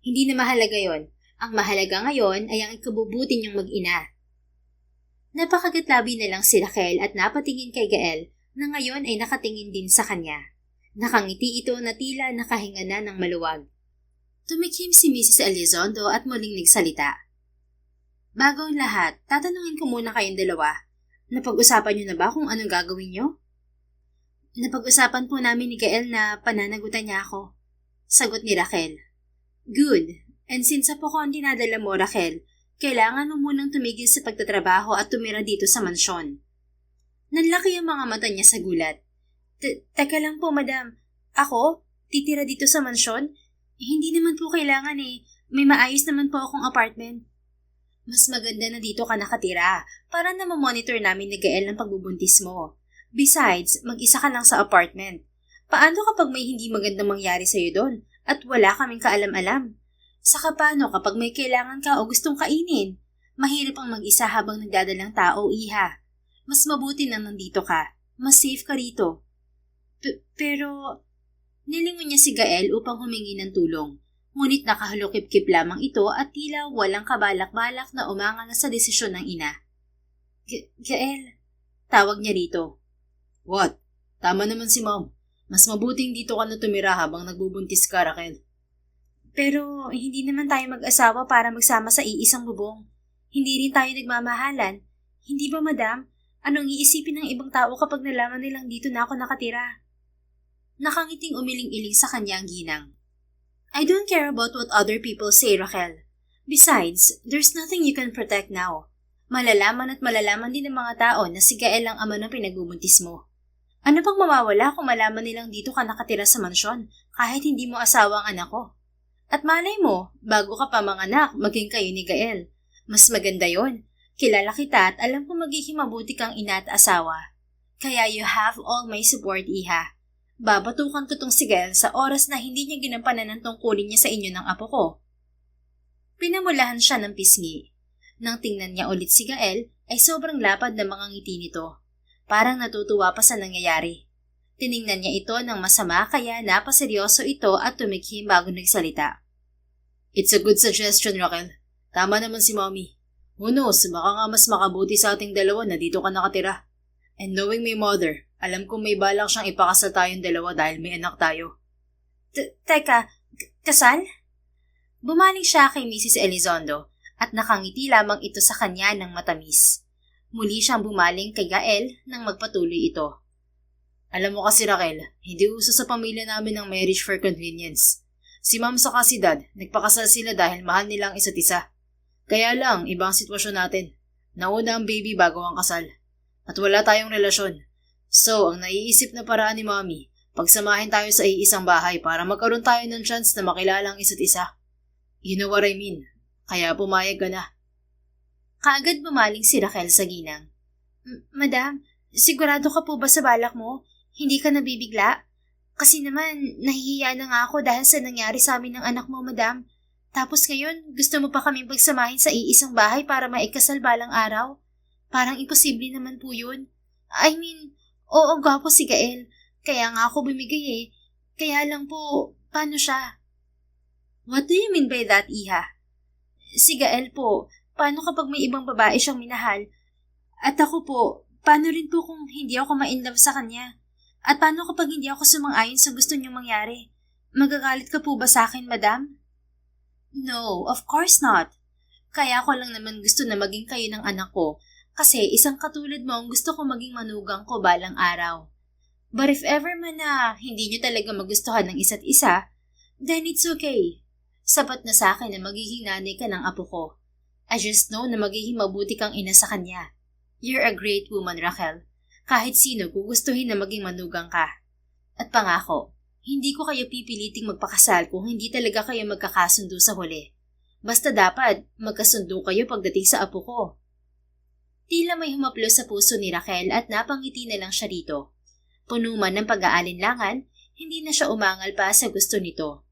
Hindi na mahalaga yon. Ang mahalaga ngayon ay ang ikabubuti niyong mag-ina. Napakagatlabi na lang si Raquel at napatingin kay Gael na ngayon ay nakatingin din sa kanya. Nakangiti ito na tila nakahinga na ng maluwag. Tumikhim si Mrs. Elizondo at muling nagsalita. Bago ang lahat, tatanungin ko muna kayong dalawa. Napag-usapan niyo na ba kung anong gagawin niyo? Napag-usapan po namin ni Gael na pananagutan niya ako. Sagot ni Raquel. Good. And since apo ko ang dinadala mo, Raquel, kailangan mo munang tumigil sa pagtatrabaho at tumira dito sa mansyon. Nanlaki ang mga mata niya sa gulat. Teka lang po, madam. Ako? Titira dito sa mansyon? Hindi naman po kailangan eh. May maayos naman po akong apartment. Mas maganda na dito ka nakatira para na mamonitor namin ni Gael ng pagbubuntis mo. Besides, mag-isa ka lang sa apartment. Paano kapag may hindi magandang mangyari sa'yo doon at wala kaming kaalam-alam? Saka paano kapag may kailangan ka o gustong kainin? Mahirap ang mag-isa habang nagdadalang tao, iha. Mas mabuti na nandito ka. Mas safe ka rito. Pero, nilingon niya si Gael upang humingi ng tulong. Ngunit nakahalukip-kip lamang ito at tila walang kabalak-balak na umanga na sa desisyon ng ina. Gael, tawag niya rito. What? Tama naman si Mom. Mas mabuting dito ka na tumira habang nagbubuntis ka, Raquel. Pero hindi naman tayo mag-asawa para magsama sa iisang bubong. Hindi rin tayo nagmamahalan. Hindi ba, madam? Anong iisipin ng ibang tao kapag nalaman nilang dito na ako nakatira? Nakangiting umiling-iling sa kanya ang ginang. I don't care about what other people say, Raquel. Besides, there's nothing you can protect now. Malalaman at malalaman din ng mga tao na si Gael ang ama ng pinagbubuntis mo. Ano pang mawawala kung malaman nilang dito ka nakatira sa mansyon kahit hindi mo asawa ang anak ko? At malay mo, bago ka pa manganak, maging kayo ni Gael. Mas maganda yon. Kilala kita at alam ko magiging mabuti kang ina at asawa. Kaya you have all my support, iha. Babatukan ko tong si Gael sa oras na hindi niya ginampanan ng tungkulin niya sa inyo ng apo ko. Pinamulahan siya ng pisngi. Nang tingnan niya ulit si Gael, ay sobrang lapad na mga ngiti nito. Parang natutuwa pa sa nangyayari. Tiningnan niya ito ng masama kaya napaseryoso ito at tumikhim bago nagsalita. It's a good suggestion, Raquel. Tama naman si Mommy. Who knows, baka nga mas makabuti sa ating dalawa na dito ka nakatira. And knowing my mother, alam kong may balak siyang ipakasal tayong dalawa dahil may anak tayo. Teka, kasal? Bumaling siya kay Mrs. Elizondo at nakangiti lamang ito sa kanya ng matamis. Muli siyang bumaling kay Gael nang magpatuloy ito. Alam mo kasi, Raquel, hindi uso sa pamilya namin ang marriage for convenience. Si Ma'am saka si Dad, nagpakasal sila dahil mahal nila ang isa't isa. Kaya lang, ibang sitwasyon natin. Nauna ang baby bago ang kasal. At wala tayong relasyon. So, ang naiisip na paraan ni Mommy, pagsamahin tayo sa iisang bahay para magkaroon tayo ng chance na makilala ang isa't isa. You know what I mean? Kaya pumayag ka na. Kaagad bumaling si Raquel sa ginang. Madam, sigurado ka po ba sa balak mo? Hindi ka nabibigla? Kasi naman, nahihiya na nga ako dahil sa nangyari sa amin ng anak mo, madam. Tapos ngayon, gusto mo pa kaming pagsamahin sa iisang bahay para maikasal balang araw? Parang imposible naman po yun. I mean, oo, gwapo si Gael. Kaya nga ako bumigay eh. Kaya lang po, paano siya? What do you mean by that, iha? Si Gael po, paano kapag may ibang babae siyang minahal? At ako po, paano rin po kung hindi ako ma-inlove sa kanya? At paano kapag hindi ako sumang-ayon sa gusto niyong mangyari? Magagalit ka po ba sa akin, madam? No, of course not. Kaya ko lang naman gusto na maging kayo ng anak ko kasi isang katulad mo ang gusto ko maging manugang ko balang araw. But if ever man na hindi niyo talaga magustuhan ng isa't isa, then it's okay. Sapat na sa akin na magiging nanay ka ng apo ko. I just know na magiging mabuti kang ina sa kanya. You're a great woman, Raquel. Kahit sino gugustuhin na maging manugang ka. At pangako, hindi ko kayo pipiliting magpakasal kung hindi talaga kayo magkakasundo sa huli. Basta dapat magkasundo kayo pagdating sa apo ko. Tila may humaplo sa puso ni Raquel at napangiti na lang siya rito. Puno man ng pag-aalinlangan, hindi na siya umangal pa sa gusto nito.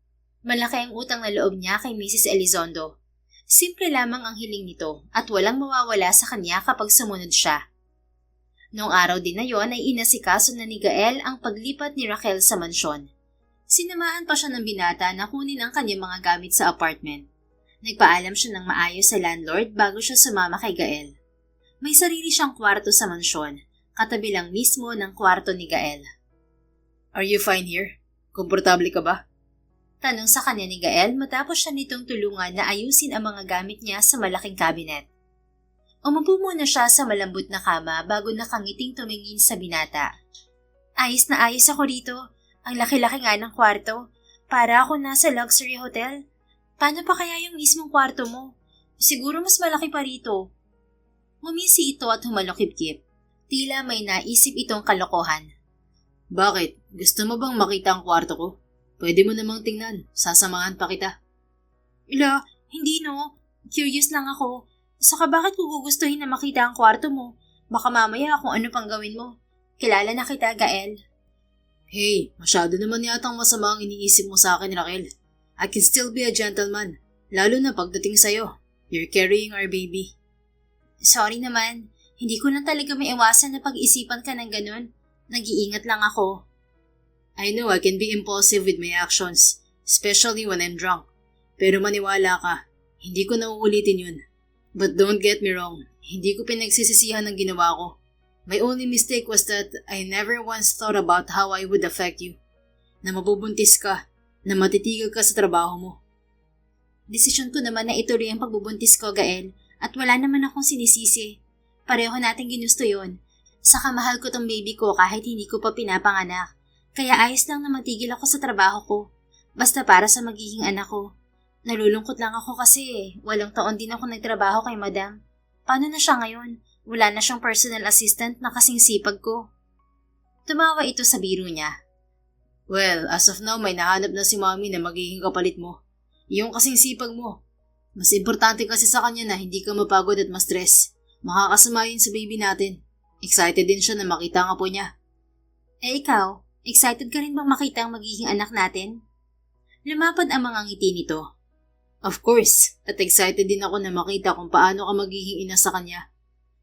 Malaki ang utang na loob niya kay Mrs. Elizondo. Simple lamang ang hiling nito at walang mawawala sa kanya kapag sumunod siya. Noong araw din na yon ay inasikaso na ni Gael ang paglipat ni Raquel sa mansyon. Sinamaan pa siya ng binata na kunin ang kanyang mga gamit sa apartment. Nagpaalam siya ng maayos sa landlord bago siya sumama kay Gael. May sarili siyang kwarto sa mansyon, katabi lang mismo ng kwarto ni Gael. Are you fine here? Komportable ka ba? Tanong sa kanya ni Gael matapos siya nitong tulungan na ayusin ang mga gamit niya sa malaking cabinet. Umupo muna siya sa malambot na kama bago nakangiting tumingin sa binata. Ayos na ayos ako dito. Ang laki-laki nga ng kwarto. Para ako nasa luxury hotel. Paano pa kaya yung mismong kwarto mo? Siguro mas malaki pa rito. Ngumisi ito at humalokip-kip. Tila may naisip itong kalokohan. Bakit? Gusto mo bang makita ang kwarto ko? Pwede mo namang tingnan. Sasamahan pa kita. Ila, hindi no. Curious lang ako. Saka bakit ko gugustuhin na makita ang kwarto mo? Baka mamaya kung ano pang gawin mo. Kilala na kita, Gael. Hey, masyado naman yatang masama ang iniisip mo sa akin, Raquel. I can still be a gentleman, lalo na pagdating sa'yo. You're carrying our baby. Sorry naman, hindi ko lang talaga maiwasan na pag-isipan ka ng ganun. Nag-iingat lang ako. I know I can be impulsive with my actions, especially when I'm drunk. Pero maniwala ka, hindi ko na uulitin yun. But don't get me wrong, hindi ko pinagsisisihan ang ginawa ko. My only mistake was that I never once thought about how I would affect you. Na mabubuntis ka, na matitigil ka sa trabaho mo. Desisyon ko naman na ituloy ang pagbubuntis ko, Gael, at wala naman akong sinisisi. Pareho natin ginusto yon. Saka mahal ko tong baby ko kahit hindi ko pa pinapanganak. Kaya ayos lang na matigil ako sa trabaho ko. Basta para sa magiging anak ko. Nalulungkot lang ako kasi walang taon din ako nagtrabaho kay madam. Paano na siya ngayon? Wala na siyang personal assistant na kasing sipag ko. Tumawa ito sa biro niya. Well, as of now may nahanap na si Mommy na magiging kapalit mo. Yung kasing sipag mo. Mas importante kasi sa kanya na hindi ka mapagod at ma-stress. Makakasama yun sa baby natin. Excited din siya na makita ang apo niya. Eh ikaw, excited ka rin bang makita ang magiging anak natin? Lumapad ang mga ngiti nito. Of course, at excited din ako na makita kung paano ka magiging ina sa kanya.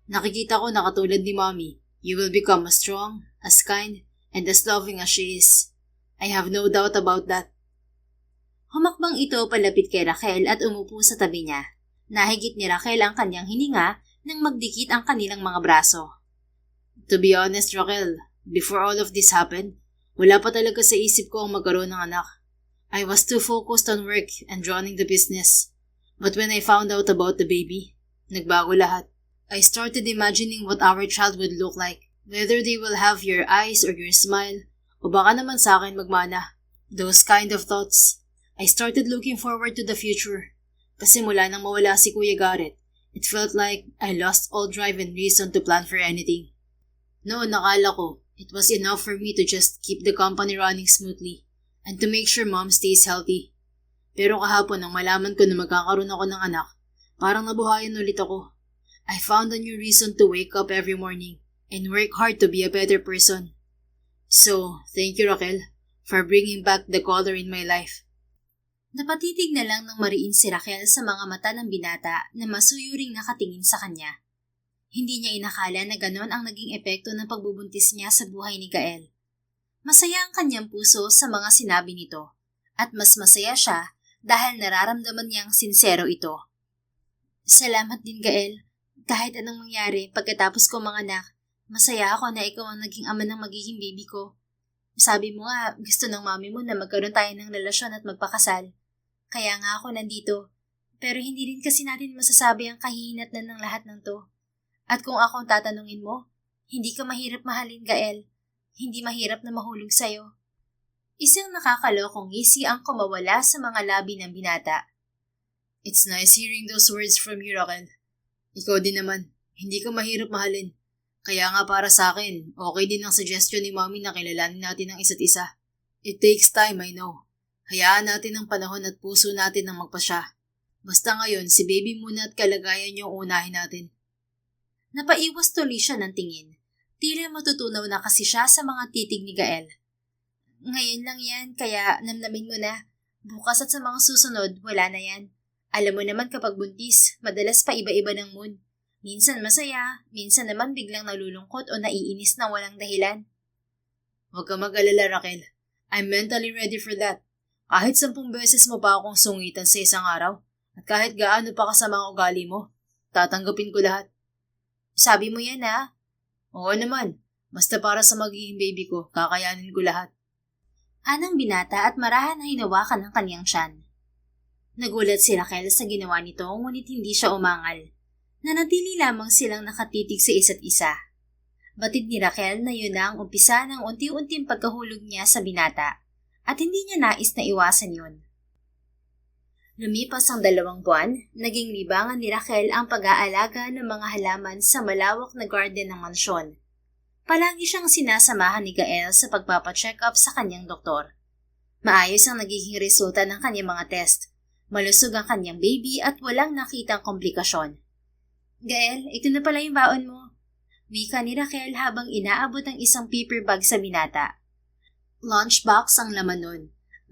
Nakikita ko na katulad ni Mommy, you will become as strong, as kind, and as loving as she is. I have no doubt about that. Humakbang ito palapit kay Raquel at umupo sa tabi niya. Nahigit ni Raquel ang kanyang hininga nang magdikit ang kanilang mga braso. To be honest, Raquel, before all of this happened, wala pa talaga sa isip ko ang magkaroon ng anak. I was too focused on work and running the business. But when I found out about the baby, nagbago lahat. I started imagining what our child would look like. Whether they will have your eyes or your smile, o baka naman sa akin magmana. Those kind of thoughts. I started looking forward to the future. Kasi mula nang mawala si Kuya Garrett, it felt like I lost all drive and reason to plan for anything. Noon nakala ko, it was enough for me to just keep the company running smoothly and to make sure Mom stays healthy. Pero kahapon nang malaman ko na magkakaroon ako ng anak, parang nabuhayan ulit ako. I found a new reason to wake up every morning and work hard to be a better person. So, thank you Raquel for bringing back the color in my life. Napatitig na lang ng mariin si Raquel sa mga mata ng binata na masuyuring nakatingin sa kanya. Hindi niya inakala na ganon ang naging epekto ng pagbubuntis niya sa buhay ni Gael. Masaya ang kanyang puso sa mga sinabi nito at mas masaya siya dahil nararamdaman niyang sinsero ito. Salamat din Gael. Kahit anong mangyari pagkatapos ko manganak, masaya ako na ikaw ang naging ama ng magiging baby ko. Sabi mo nga, gusto ng mami mo na magkaroon tayo ng relasyon at magpakasal. Kaya nga ako nandito. Pero hindi rin kasi natin masasabi ang kahihinatnan ng lahat ng to. At kung ako ang tatanungin mo, hindi ka mahirap mahalin, Gael. Hindi mahirap na mahulog sa'yo. Isang nakakalokong ngisi ang kumawala sa mga labi ng binata. It's nice hearing those words from you, Raquel. Ikaw din naman, hindi ka mahirap mahalin. Kaya nga para sa akin, okay din ang suggestion ni Mommy na kilalanin natin ang isa't isa. It takes time, I know. Hayaan natin ang panahon at puso natin ang magpasya. Basta ngayon, si baby muna at kalagayan yung unahin natin. Napaiwas tuloy siya ng tingin. Tila matutunaw na kasi siya sa mga titig ni Gael. Ngayon lang yan, kaya namnamin mo na. Bukas at sa mga susunod, wala na yan. Alam mo naman kapag buntis, madalas pa iba-iba ng mood. Minsan masaya, minsan naman biglang nalulungkot o naiinis na walang dahilan. Huwag ka mag-alala, Raquel. I'm mentally ready for that. Kahit 10 beses mo pa akong sungitan sa isang araw, at kahit gaano pa kasama ang ugali mo, tatanggapin ko lahat. Sabi mo yan ha? Oo naman. Basta para sa magiging baby ko, kakayanin ko lahat. Anang binata at marahan na hinawakan ng kanyang tiyan. Nagulat si Raquel sa ginawa nito ngunit hindi siya umangal. Nanatili lamang silang nakatitig sa isa't isa. Batid ni Raquel na yun na ang umpisa ng unti-unting pagkahulog niya sa binata at hindi niya nais na iwasan yun. Lumipas ang 2 buwan, naging libangan ni Raquel ang pag-aalaga ng mga halaman sa malawak na garden ng mansyon. Palagi siyang sinasamahan ni Gael sa pagpapacheck up sa kanyang doktor. Maayos ang nagiging resulta ng kanyang mga test. Malusog ang kanyang baby at walang nakitang komplikasyon. Gael, ito na pala yung baon mo. Wika ni Raquel habang inaabot ang isang paper bag sa binata. Lunchbox ang laman nun.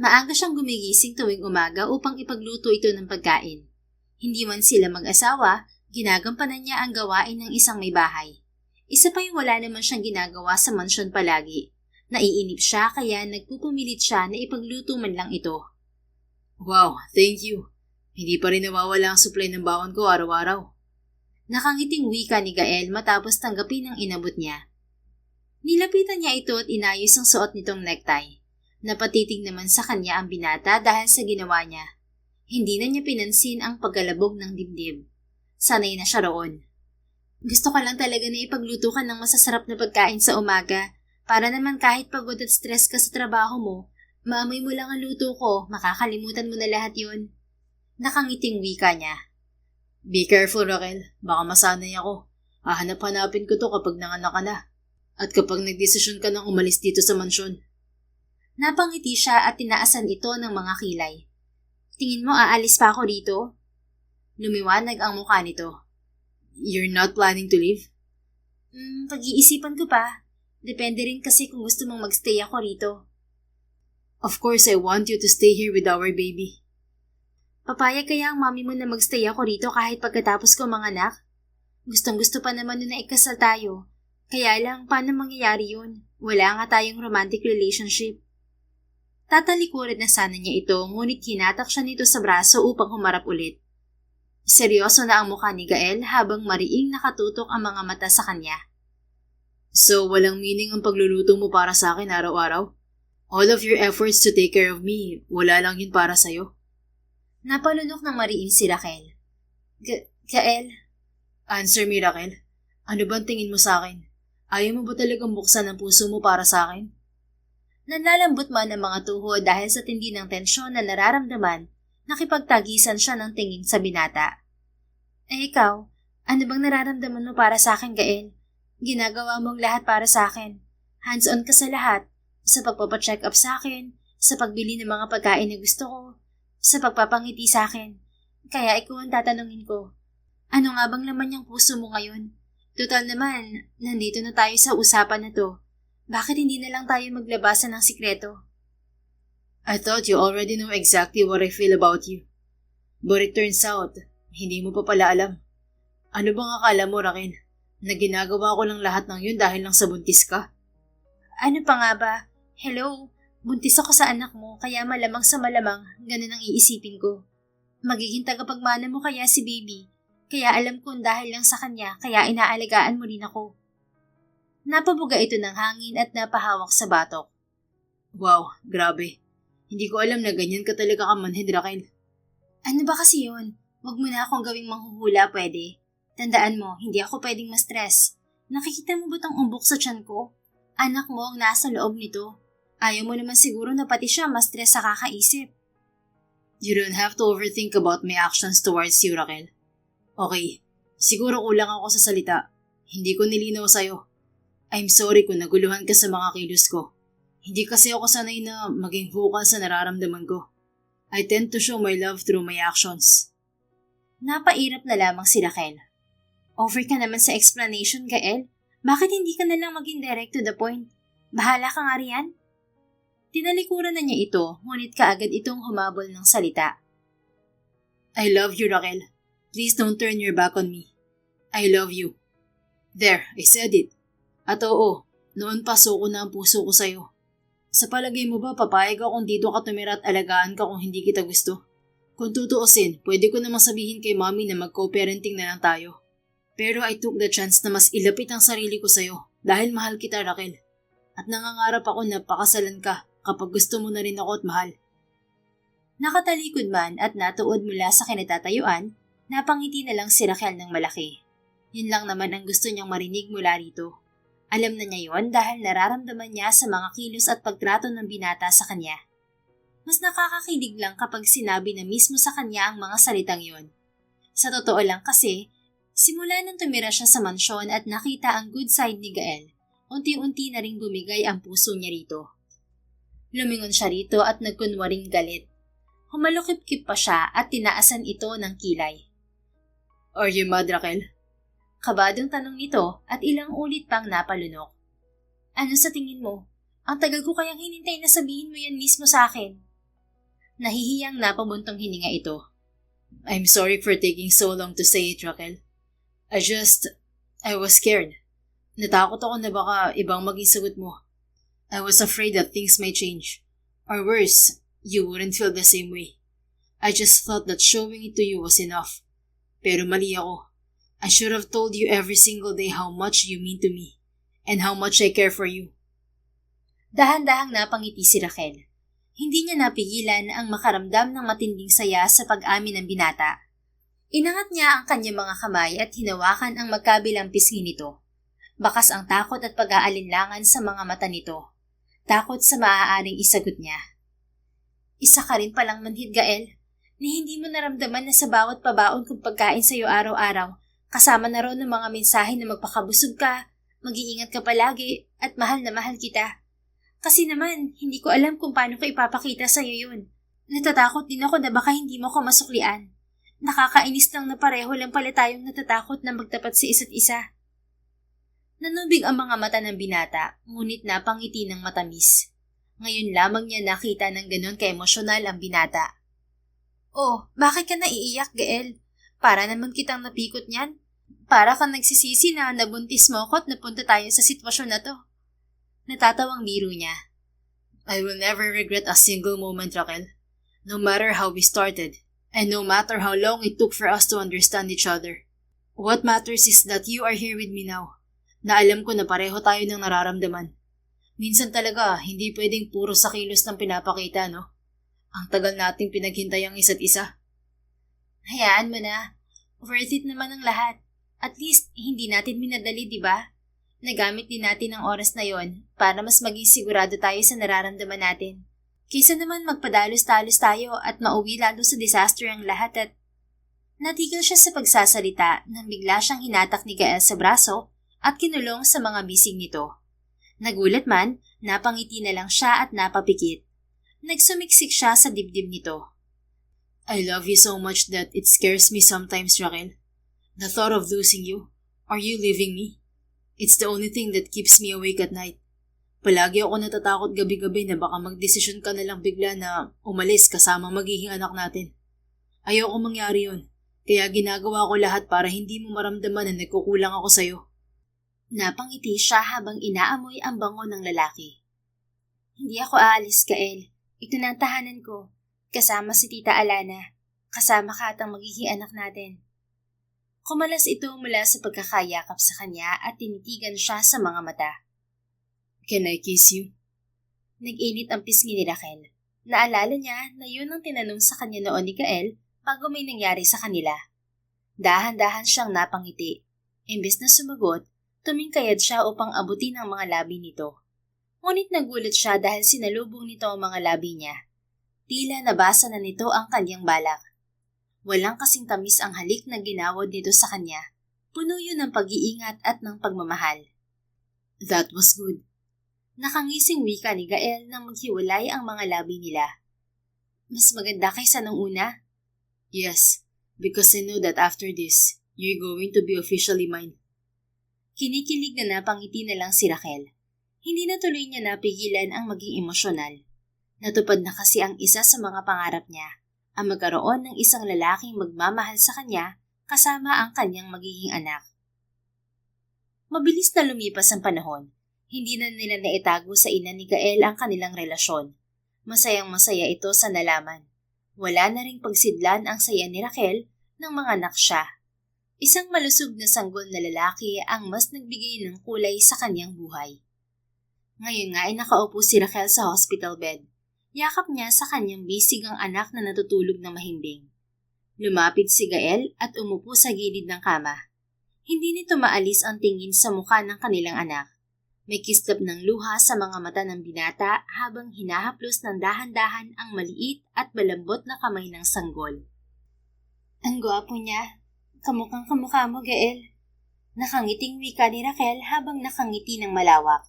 Maaga siyang gumigising tuwing umaga upang ipagluto ito ng pagkain. Hindi man sila mag-asawa, ginagampanan niya ang gawain ng isang may bahay. Isa pa yung wala naman siyang ginagawa sa mansyon palagi. Naiinip siya kaya nagpupumilit siya na ipagluto man lang ito. Wow, thank you. Hindi pa rin nawawala ang supply ng bawon ko araw-araw. Nakangiting wika ni Gael matapos tanggapin ang inabot niya. Nilapitan niya ito at inayos ang suot nitong necktie. Napatitig naman sa kanya ang binata dahil sa ginawa niya. Hindi na niya pinansin ang pagkalabog ng dibdib. Sanay na siya roon. Gusto ka lang talaga na ipagluto ka ng masasarap na pagkain sa umaga para naman kahit pagod at stress ka sa trabaho mo, maamoy mo lang ang luto ko, makakalimutan mo na lahat yun. Nakangiting wika niya. Be careful, Raquel. Baka masanay ako. Hahanap-hanapin ko to kapag nanganak ka na. At kapag nagdesisyon ka nang umalis dito sa mansyon. Napangiti siya at tinaasan ito ng mga kilay. Tingin mo aalis pa ako dito? Lumiwanag ang mukha nito. You're not planning to leave? Pag-iisipan ko pa. Depende rin kasi kung gusto mong magstay ako rito. Of course, I want you to stay here with our baby. Papayag kaya ang mami mo na magstay ako rito kahit pagkatapos ko manganak? Gustong-gusto pa naman na ikasal tayo. Kaya lang, paano mangyayari yun? Wala nga tayong romantic relationship. Tatalikuran na sana niya ito, ngunit hinatak siya nito sa braso upang humarap ulit. Seryoso na ang mukha ni Gael habang mariing nakatutok ang mga mata sa kanya. So, walang meaning ang pagluluto mo para sa akin araw-araw? All of your efforts to take care of me, wala lang yun para sa'yo? Napalunok ng mariing si Raquel. Gael? Answer me, Raquel. Ano bang tingin mo sa akin? Ayaw mo ba talagang buksan ang puso mo para sa akin? Nanlalambot man ang mga tuhod dahil sa tindi ng tensyon na nararamdaman, nakipagtagisan siya ng tingin sa binata. Ikaw, ano bang nararamdaman mo para sa akin, Gael? Ginagawa mong lahat para sa akin. Hands-on ka sa lahat. Sa pagpapacheck up sa akin, sa pagbili ng mga pagkain na gusto ko, sa pagpapangiti sa akin. Kaya ikaw ang tatanungin ko. Ano nga bang laman niyang puso mo ngayon? Total naman, nandito na tayo sa usapan na to. Bakit hindi na lang tayo maglabasan ng sikreto? I thought you already know exactly what I feel about you. But it turns out, hindi mo pa pala alam. Ano bang akala mo, Raquel? Na ginagawa ko lang lahat ng yun dahil lang sa buntis ka? Ano pa nga ba? Hello? Buntis ako sa anak mo, kaya malamang sa malamang, ganun ang iisipin ko. Magiging tagapagmana mo kaya si baby, kaya alam kong dahil lang sa kanya, kaya inaalagaan mo rin ako. Napabuga ito ng hangin at napahawak sa batok. Wow, grabe. Hindi ko alam na ganyan ka talaga kamanhid, Raquel. Ano ba kasi yun? Huwag mo na akong gawing manghuhula, pwede. Tandaan mo, hindi ako pwedeng ma-stress. Nakikita mo ba't ang umbok sa tiyan ko? Anak mo ang nasa loob nito. Ayaw mo naman siguro na pati siya ma-stress sa kakaisip. You don't have to overthink about my actions towards you, Raquel. Okay, siguro kulang ako sa salita. Hindi ko nilinaw sa'yo. I'm sorry kung naguluhan ka sa mga kilos ko. Hindi kasi ako sanay na maging vocal sa nararamdaman ko. I tend to show my love through my actions. Napairap na lamang si Raquel. Offer ka naman sa explanation, Gael. Bakit hindi ka na lang maging direct to the point? Bahala ka nga riyan. Tinalikuran na niya ito, ngunit kaagad itong humabol ng salita. I love you, Raquel. Please don't turn your back on me. I love you. There, I said it. At oo, noon pa suko na ang puso ko sa'yo. Sa palagay mo ba papayag akong dito ka tumira at alagaan ka kung hindi kita gusto? Kung tutuusin, pwede ko namang sabihin kay mami na mag-co-parenting na lang tayo. Pero I took the chance na mas ilapit ang sarili ko sa'yo dahil mahal kita, Raquel. At nangangarap ako na pakasalan ka kapag gusto mo na rin ako at mahal. Nakatalikod man at natuod mula sa kinatatayuan, napangiti na lang si Raquel ng malaki. Yun lang naman ang gusto niyang marinig mula rito. Alam na niya yon dahil nararamdaman niya sa mga kilos at pagtrato ng binata sa kanya. Mas nakakakilig lang kapag sinabi na mismo sa kanya ang mga salitang yon. Sa totoo lang kasi, simula nang tumira siya sa mansyon at nakita ang good side ni Gael, unti-unti na ring bumigay ang puso niya rito. Lumingon siya rito at nagkunwaring galit. Humalukip-kip pa siya at tinaasan ito ng kilay. Are you mad, Raquel? Kabadong tanong nito at ilang ulit pang napalunok. Ano sa tingin mo? Ang tagal ko kayang hinintay na sabihin mo yan mismo sa akin. Nahihiyang napabuntong hininga ito. I'm sorry for taking so long to say it, Raquel. I was scared. Natakot ako na baka ibang maging sagot mo. I was afraid that things might change. Or worse, you wouldn't feel the same way. I just thought that showing it to you was enough. Pero mali ako. I should have told you every single day how much you mean to me and how much I care for you. Dahan-dahang napangiti si Raquel. Hindi niya napigilan ang makaramdam ng matinding saya sa pag-amin ng binata. Inangat niya ang kanyang mga kamay at hinawakan ang magkabilang pisngi nito. Bakas ang takot at pag-aalinlangan sa mga mata nito. Takot sa maaaring isagot niya. Isa ka rin palang manhid, Gael, ni hindi mo naramdaman na sa bawat pabaon kong pagkain sa iyo araw-araw, kasama na ron ng mga mensahe na magpakabusog ka, mag-iingat ka palagi, at mahal na mahal kita. Kasi naman, hindi ko alam kung paano ko ipapakita sa iyo yun. Natatakot din ako na baka hindi mo ko masuklian. Nakakainis lang na pareho lang pala tayong natatakot na magtapat sa isa't isa. Nanubig ang mga mata ng binata, ngunit napangiti ng matamis. Ngayon lamang niya nakita ng ganon ka-emosyonal ang binata. Oh, bakit ka naiiyak, Gael? Para naman kitang napikot niyan. Para kang nagsisisi na nabuntis mo ko at napunta tayo sa sitwasyon na to. Natatawang biro niya. I will never regret a single moment, Raquel. No matter how we started, and no matter how long it took for us to understand each other. What matters is that you are here with me now. Na alam ko na pareho tayo ng nararamdaman. Minsan talaga, hindi pwedeng puro sa kilos ng pinapakita, no? Ang tagal nating pinaghintay ang isa't isa. Hayaan mo na. Worth it naman ang lahat. At least, hindi natin minadali, di ba? Nagamit din natin ang oras na yon para mas maging sigurado tayo sa nararamdaman natin. Kaysa naman magpadalos-talos tayo at mauwi lalo sa disaster ang lahat at... Natigil siya sa pagsasalita nang bigla siyang hinatak ni Gael sa braso at kinulong sa mga bisig nito. Nagulat man, napangiti na lang siya at napapikit. Nagsumiksik siya sa dibdib nito. I love you so much that it scares me sometimes, Raquel. The thought of losing you, or you leaving me, it's the only thing that keeps me awake at night. Palagi ako natatakot gabi-gabi na baka magdesisyon ka na lang bigla na umalis kasama magiging anak natin. Ayoko mangyari yun, kaya ginagawa ko lahat para hindi mo maramdaman na nagkukulang ako sa'yo. Napangiti siya habang inaamoy ang bango ng lalaki. Hindi ako aalis, Gael. Ito na ang tahanan ko. Kasama si Tita Alana. Kasama ka at ang magiging anak natin. Kumalas ito mula sa pagkakayakap sa kanya at tinitigan siya sa mga mata. Can I kiss you? Nag-init ang pisngi ni Raquel. Naalala niya na yun ang tinanong sa kanya noon ni Gael bago may nangyari sa kanila. Dahan-dahan siyang napangiti. Imbes na sumagot, tumingkayad siya upang abutin ang mga labi nito. Ngunit nagulat siya dahil sinalubong nito ang mga labi niya. Tila nabasa na nito ang kanyang balak. Walang kasing tamis ang halik na ginawad nito sa kanya. Puno yun ng pag-iingat at ng pagmamahal. That was good. Nakangising wika ni Gael nang maghiwalay ang mga labi nila. Mas maganda kaysa nung una? Yes, because I know that after this, you're going to be officially mine. Kinikilig na napangiti na lang si Raquel. Hindi na tuloy niya napigilan ang maging emosyonal. Natupad na kasi ang isa sa mga pangarap niya, ang magkaroon ng isang lalaking magmamahal sa kanya kasama ang kanyang magiging anak. Mabilis na lumipas ang panahon. Hindi na nila naitago sa ina ni Gael ang kanilang relasyon. Masayang-masaya ito sa nalaman. Wala na ring pagsidlan ang saya ni Raquel ng mga anak siya. Isang malusog na sanggol na lalaki ang mas nagbigay ng kulay sa kanyang buhay. Ngayon nga ay nakaupo si Raquel sa hospital bed. Yakap niya sa kanyang bisig ang anak na natutulog na mahimbing. Lumapit si Gael at umupo sa gilid ng kama. Hindi nito maalis ang tingin sa mukha ng kanilang anak. May kislap ng luha sa mga mata ng binata habang hinahaplos ng dahan-dahan ang maliit at malambot na kamay ng sanggol. Ang gwapo niya. Kamukhang kamukha mo, Gael. Nakangiting wika ni Raquel habang nakangiti ng malawak.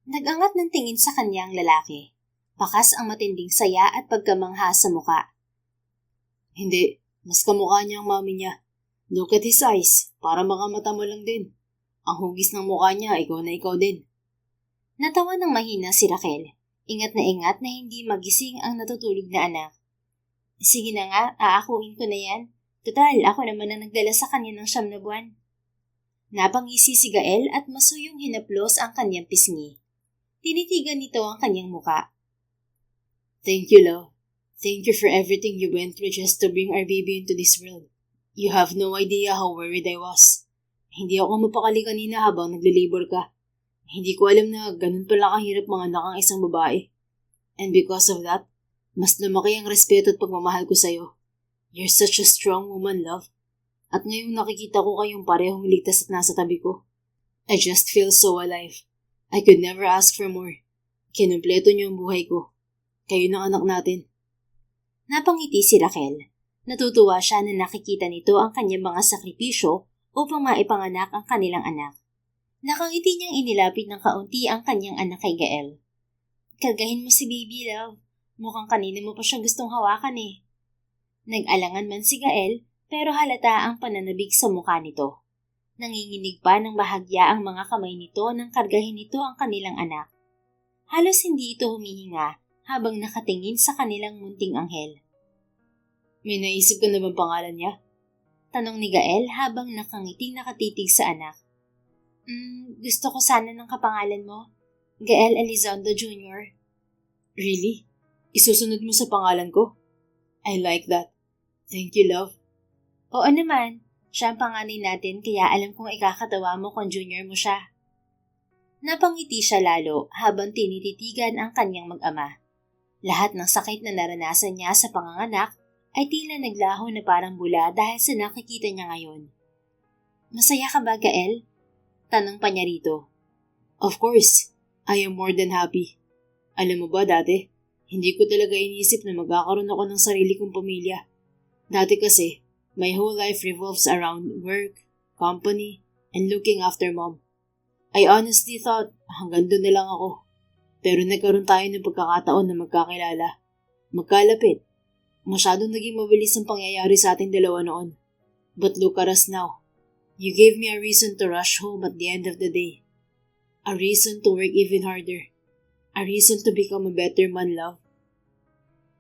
Nagangat ng tingin sa kanya ang lalaki. Bakas ang matinding saya at pagkamangha sa muka. Hindi, mas kamukha niya ang mami niya. Look at his eyes, para mga mata mo lang din. Ang hugis ng mukha niya, ikaw na ikaw din. Natawa ng mahina si Raquel. Ingat na hindi magising ang natutulog na anak. Sige na nga, aakuin ko na yan. Total, ako naman ang nagdala sa kanya ng 9 na buwan. Napangisi si Gael at masuyong hinaplos ang kanyang pisngi. Tinitigan nito ang kanyang muka. Thank you, love. Thank you for everything you went through just to bring our baby into this world. You have no idea how worried I was. Hindi ako mapakali kanina habang nagle-labor ka. Hindi ko alam na ganun pala kahirap manganak ang isang babae. And because of that, mas lumaki ang respeto at pagmamahal ko sa'yo. You're such a strong woman, love. At ngayong nakikita ko kayong parehong ligtas at nasa tabi ko, I just feel so alive. I could never ask for more. Kinumpleto niyo ang buhay ko. Kayo ng anak natin. Napangiti si Raquel. Natutuwa siya na nakikita nito ang kanyang mga sakripisyo upang maipanganak ang kanilang anak. Nakangiti niyang inilapit ng kaunti ang kanyang anak kay Gael. Kargahin mo si baby, love. Mukhang kanina mo pa siya gustong hawakan eh. Nag-alangan man si Gael, pero halata ang pananabig sa mukha nito. Nanginginig pa ng bahagya ang mga kamay nito nang kargahin nito ang kanilang anak. Halos hindi ito humihinga habang nakatingin sa kanilang munting anghel. May naisip ka na bang pangalan niya? Tanong ni Gael habang nakangiting nakatitig sa anak. Gusto ko sana ng kapangalan mo. Gael Elizondo Jr. Really? Isusunod mo sa pangalan ko? I like that. Thank you, love. Oo naman. Siya ang panganay natin kaya alam kong ikakatawa mo kung junior mo siya. Napangiti siya lalo habang tinititigan ang kanyang mag-ama. Lahat ng sakit na naranasan niya sa panganganak ay tila naglaho na parang bula dahil sa nakikita niya ngayon. Masaya ka ba, Gael? Tanong pa niya rito. Of course, I am more than happy. Alam mo ba dati, hindi ko talaga inisip na magkakaroon ako ng sarili kong pamilya. Dati kasi, my whole life revolves around work, company, and looking after mom. I honestly thought hanggang doon na lang ako. Pero nagkaroon tayo ng pagkakataon na magkakilala. Magkalapit. Masyadong naging mabilis ang pangyayari sa ating dalawa noon. But look at us now. You gave me a reason to rush home at the end of the day. A reason to work even harder. A reason to become a better man, love.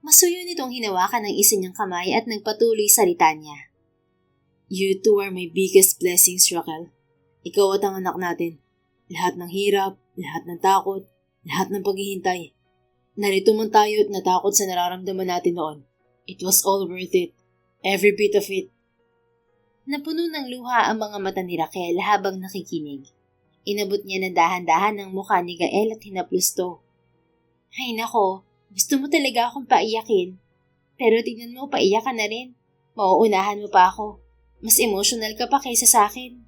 Masuyo nitong hinawakan ng isa niyang kamay at nagpatuloy salita niya. You two are my biggest blessings, Raquel. Ikaw at ang anak natin. Lahat ng hirap, lahat ng takot, lahat ng paghihintay. Narito man tayo at natakot sa nararamdaman natin noon. It was all worth it. Every bit of it. Napuno ng luha ang mga mata ni Raquel habang nakikinig. Inabot niya ng dahan-dahan ang mukha ni Gael at hinaplos to. Hay nako, gusto mo talaga akong paiyakin. Pero tingnan mo, paiyak ka na rin. Mauunahan mo pa ako. Mas emotional ka pa kaysa sa akin.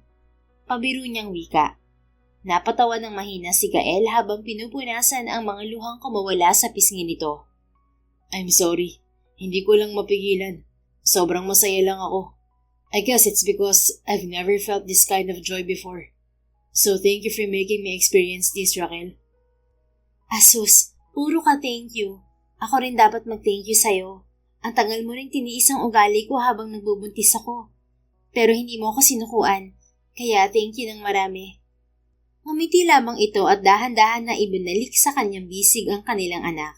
Pabiro niyang wika. Napatawa ng mahina si Gael habang pinupunasan ang mga luhang kumawala sa pisngi nito. I'm sorry. Hindi ko lang mapigilan. Sobrang masaya lang ako. I guess it's because I've never felt this kind of joy before. So thank you for making me experience this, Raquel. Asus, puro ka thank you. Ako rin dapat mag-thank you sa'yo. Ang tagal mo rin tiniis ang ugali ko habang nagbubuntis ako. Pero hindi mo ako sinukuan, kaya thank you ng marami. Ngumiti lamang ito at dahan-dahan na ibinalik sa kanyang bisig ang kanilang anak.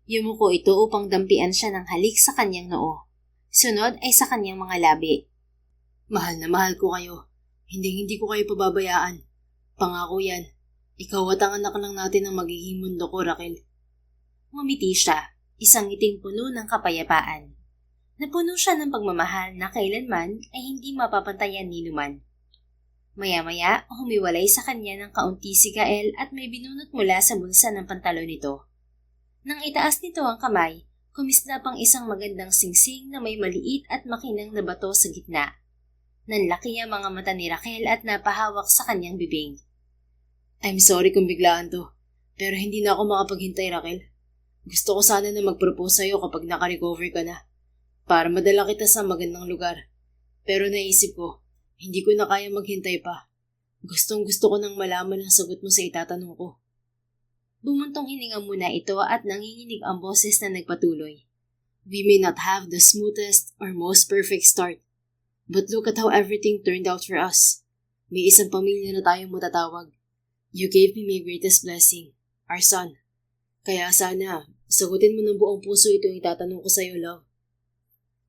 Yumuko ito upang dampian siya ng halik sa kanyang noo. Sunod ay sa kanyang mga labi. Mahal na mahal ko kayo. Hindi ko kayo pababayaan. Pangako yan. Ikaw at ang anak lang natin ang magiging mundo ko, Raquel. Ngumiti siya, isang ngiting puno ng kapayapaan. Napuno siya ng pagmamahal na kailanman ay hindi mapapantayan ni Numan. Maya-maya, humiwalay sa kanya ng kaunti si Gael at may binunot mula sa bulsa ng pantalon nito. Nang itaas nito ang kamay, kumislap ang isang magandang singsing na may maliit at makinang na bato sa gitna. Nanlaki ang mga mata ni Raquel at napahawak sa kanyang bibig. I'm sorry kung biglaan to, pero hindi na ako makapaghintay, Raquel. Gusto ko sana na mag-propose sa'yo kapag naka-recover ka na, para madala kita sa magandang lugar. Pero naisip ko, hindi ko na kaya maghintay pa. Gustong gusto ko nang malaman ang sagot mo sa itatanong ko. Bumuntong hininga muna ito at nanginginig ang boses na nagpatuloy. We may not have the smoothest or most perfect start, But look at how everything turned out for us. May isang pamilya na tayong matatawag. You gave me my greatest blessing, our son. Kaya sana, sagutin mo ng buong puso itong itatanong ko sa'yo, love.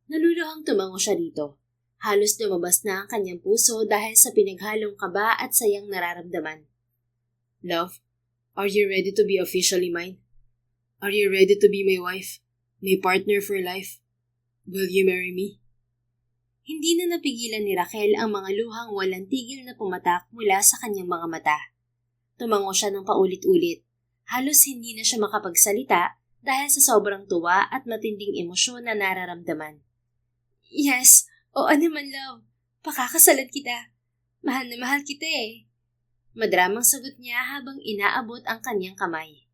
Naluluhang tumango siya dito. Halos lumabas na ang kanyang puso dahil sa pinaghalong kaba at sayang nararamdaman. Love, are you ready to be officially mine? Are you ready to be my wife? My partner for life? Will you marry me? Hindi na napigilan ni Raquel ang mga luhang walang tigil na pumatak mula sa kanyang mga mata. Tumango siya ng paulit-ulit. Halos hindi na siya makapagsalita dahil sa sobrang tuwa at matinding emosyon na nararamdaman. Yes, oo naman love. Pakakasalan kita. Mahal na mahal kita eh. Madramang sagot niya habang inaabot ang kanyang kamay.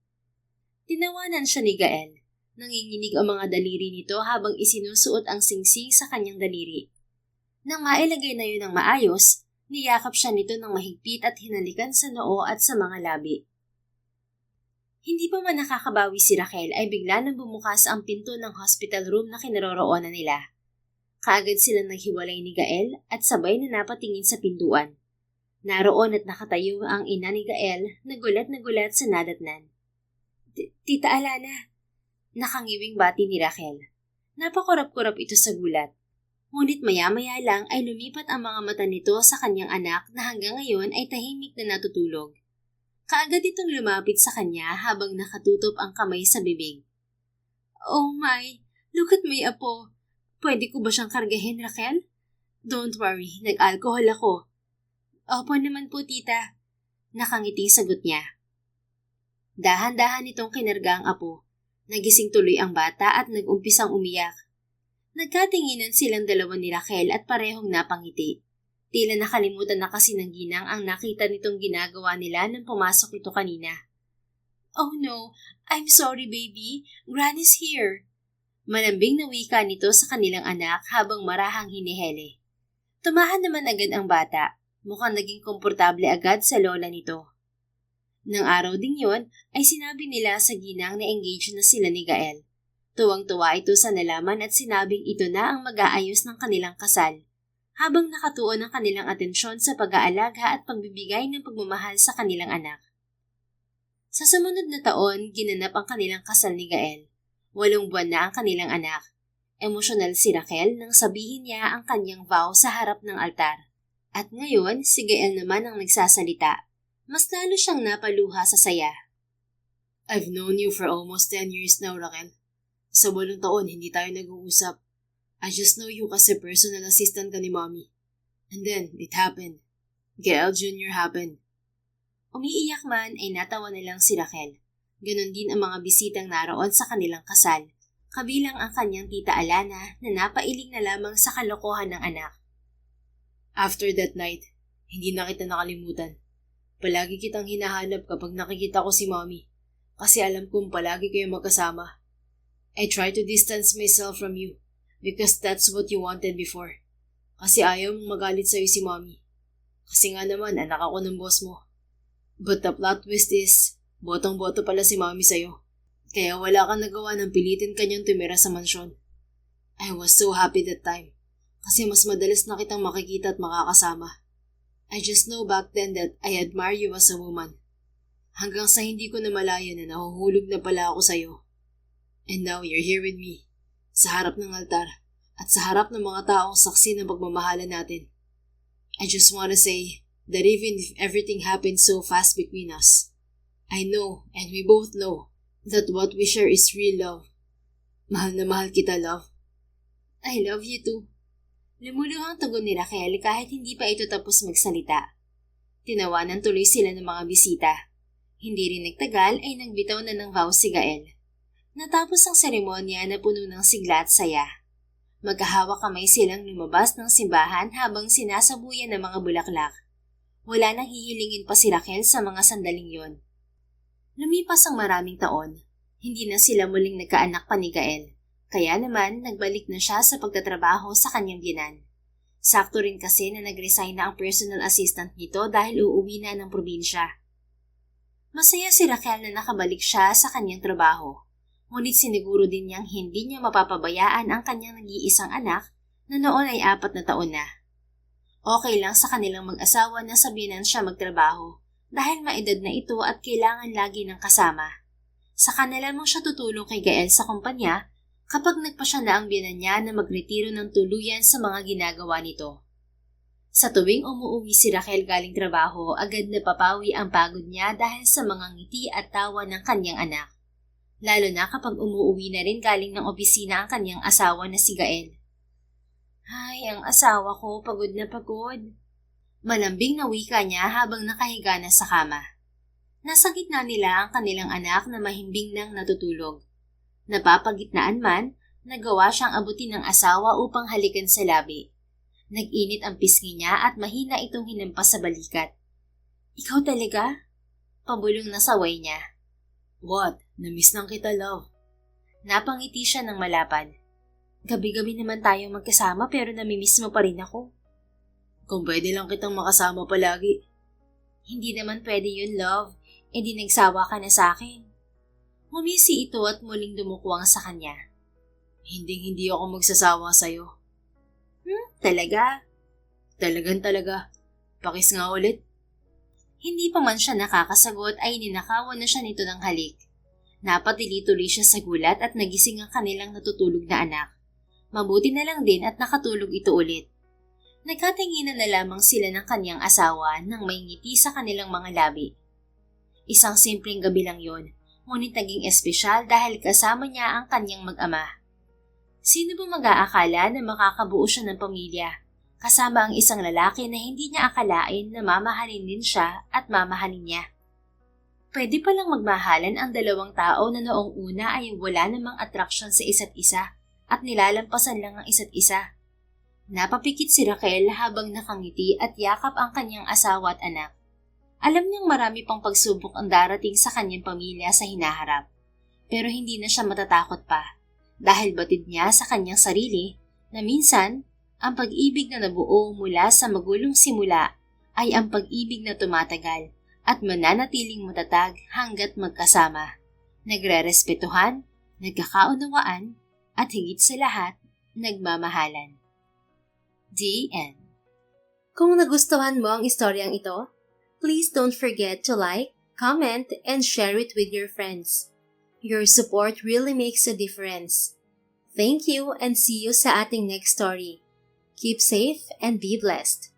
Tinawanan siya ni Gael. Nanginginig ang mga daliri nito habang isinusuot ang singsing sa kanyang daliri. Nang mailagay na yun ng maayos, niyakap siya nito ng mahigpit at hinalikan sa noo at sa mga labi. Hindi pa man nakakabawi si Raquel ay bigla nang bumukas ang pinto ng hospital room na kinaroroonan nila. Kaagad silang naghiwalay ni Gael at sabay na napatingin sa pintuan. Naroon at nakatayo ang ina ni Gael na gulat sa nadatnan. Tita Alana, nakangiwing bati ni Raquel. Napakurap-kurap ito sa gulat. Ngunit maya-maya lang ay lumipat ang mga mata nito sa kanyang anak na hanggang ngayon ay tahimik na natutulog. Kaagad itong lumapit sa kanya habang nakatutok ang kamay sa bibig. Oh my, look at my apo. Pwede ko ba siyang kargahin, Raquel? Don't worry, nag-alcohol ako. Opo naman po, tita. Nakangiting sagot niya. Dahan-dahan itong kinarga ang apo. Nagising tuloy ang bata at nag-umpisang umiyak. Nagkatinginan silang dalawa ni Raquel at parehong napangiti. Tila nakalimutan na kasi ng ginang ang nakita nitong ginagawa nila nang pumasok ito kanina. Oh no, I'm sorry baby, Granny's here. Malambing na wika nito sa kanilang anak habang marahang hinihele. Tumahan naman agad ang bata, mukhang naging komportable agad sa lola nito. Nang araw ding yon ay sinabi nila sa ginang na engaged na sila ni Gael. Tuwang-tuwa ito sa nalaman at sinabing ito na ang mag-aayos ng kanilang kasal, habang nakatuon ang kanilang atensyon sa pag-aalaga at pagbibigay ng pagmamahal sa kanilang anak. Sa sumunod na taon, ginanap ang kanilang kasal ni Gael. 8 buwan na ang kanilang anak. Emosyonal si Raquel nang sabihin niya ang kanyang vow sa harap ng altar. At ngayon, si Gael naman ang nagsasalita. Mas lalo siyang napaluha sa saya. I've known you for almost 10 years now, Raquel. Sa 8 taon, hindi tayo nag-uusap. I just know you kasi personal assistant ka ni Mommy. And then, it happened. Gael Jr. happened. Umiiyak man ay natawa na lang si Raquel. Ganon din ang mga bisitang naroon sa kanilang kasal, kabilang ang kanyang tita Alana na napailing na lamang sa kalokohan ng anak. After that night, hindi na kita nakalimutan. Palagi kitang hinahanap kapag nakikita ko si Mommy kasi alam kong palagi kayo magkasama. I try to distance myself from you because that's what you wanted before. Kasi ayaw mong magalit sa'yo si Mommy. Kasi nga naman, anak ako ng boss mo. But the plot twist is, botong-boto pala si Mommy sa'yo. Kaya wala kang nagawa ng pilitin kanyang tumira sa mansyon. I was so happy that time. Kasi mas madalas na kitang makikita at makakasama. I just know back then that I admire you as a woman. Hanggang sa hindi ko na malaya na nahuhulog na pala ako sa'yo. And now you're here with me, sa harap ng altar, at sa harap ng mga taong saksi ng pagmamahalan natin. I just wanna say that even if everything happened so fast between us, I know, and we both know, that what we share is real love. Mahal na mahal kita, love. I love you too. Lumuluhang tugon ni Raquel kahit hindi pa ito tapos magsalita. Tinawanan tuloy sila ng mga bisita. Hindi rin nagtagal ay nagbitaw na ng vow si Gael. Natapos ang seremonya na puno ng sigla at saya. Magkahawak kamay silang lumabas ng simbahan habang sinasabuyan ng mga bulaklak. Wala nang hihilingin pa si Raquel sa mga sandaling yon. Lumipas ang maraming taon. Hindi na sila muling nagkaanak pa ni Gael. Kaya naman, nagbalik na siya sa pagtatrabaho sa kanyang biyenan. Sakto rin kasi na nag-resign na ang personal assistant nito dahil uuwi na ng probinsya. Masaya si Raquel na nakabalik siya sa kanyang trabaho. Ngunit siniguro din niyang hindi niya mapapabayaan ang kanyang nag-iisang anak na noon ay 4 na taon na. Okay lang sa kanilang mag-asawa na sabihan siya magtrabaho dahil maedad na ito at kailangan lagi ng kasama. Saka na lamang siya tutulong kay Gael sa kumpanya kapag nagpasya na ang biyanan niya na magretiro ng tuluyan sa mga ginagawa nito. Sa tuwing umuwi si Raquel galing trabaho, agad napapawi ang pagod niya dahil sa mga ngiti at tawa ng kanyang anak. Lalo na kapag umuwi na rin galing ng opisina ang kanyang asawa na si Gael. Ay, ang asawa ko, pagod na pagod. Malambing na wika niya habang nakahiga na sa kama. Nasa gitna nila ang kanilang anak na mahimbing nang natutulog. Napapagitnaan man, nagawa siyang abutin ng asawa upang halikan sa labi. Nag-init ang pisngi niya at mahina itong hinampas sa balikat. Ikaw talaga? Pabulong na saway niya. What? Namiss lang kita, love. Napangiti siya ng malapad. Gabi-gabi naman tayo magkasama pero namimiss mo pa rin ako. Kung pwede lang kitang makasama palagi. Hindi naman pwede yun, love. E di nagsawa ka na sa akin. Ngumisi ito at muling dumukwang sa kanya. Hindi ako magsasawa sa'yo. Talaga? Talagang talaga. Pakis nga ulit. Hindi pa man siya nakakasagot ay ninakawan na siya nito ng halik. Napatili-tuloy siya sa gulat at nagising ang kanilang natutulog na anak. Mabuti na lang din at nakatulog ito ulit. Nagkatinginan na lamang sila ng kanyang asawa nang may ngiti sa kanilang mga labi. Isang simpleng gabi lang yon, ngunit naging espesyal dahil kasama niya ang kanyang mag-ama. Sino ba mag-aakala na makakabuo siya ng pamilya, kasama ang isang lalaki na hindi niya akalain na mamahalin din siya at mamahalin niya? Pwede palang magmahalan ang dalawang tao na noong una ay wala namang attraction sa isa't isa at nilalampasan lang ang isa't isa. Napapikit si Raquel habang nakangiti at yakap ang kanyang asawa at anak. Alam niyang marami pang pagsubok ang darating sa kanyang pamilya sa hinaharap, pero hindi na siya matatakot pa dahil batid niya sa kanyang sarili na minsan ang pag-ibig na nabuo mula sa magulong simula ay ang pag-ibig na tumatagal at mananatiling matatag hanggat magkasama, nagre-respetuhan, nagkakaunawaan, at higit sa lahat, nagmamahalan. The end. Kung nagustuhan mo ang istoryang ito, please don't forget to like, comment, and share it with your friends. Your support really makes a difference. Thank you and see you sa ating next story. Keep safe and be blessed.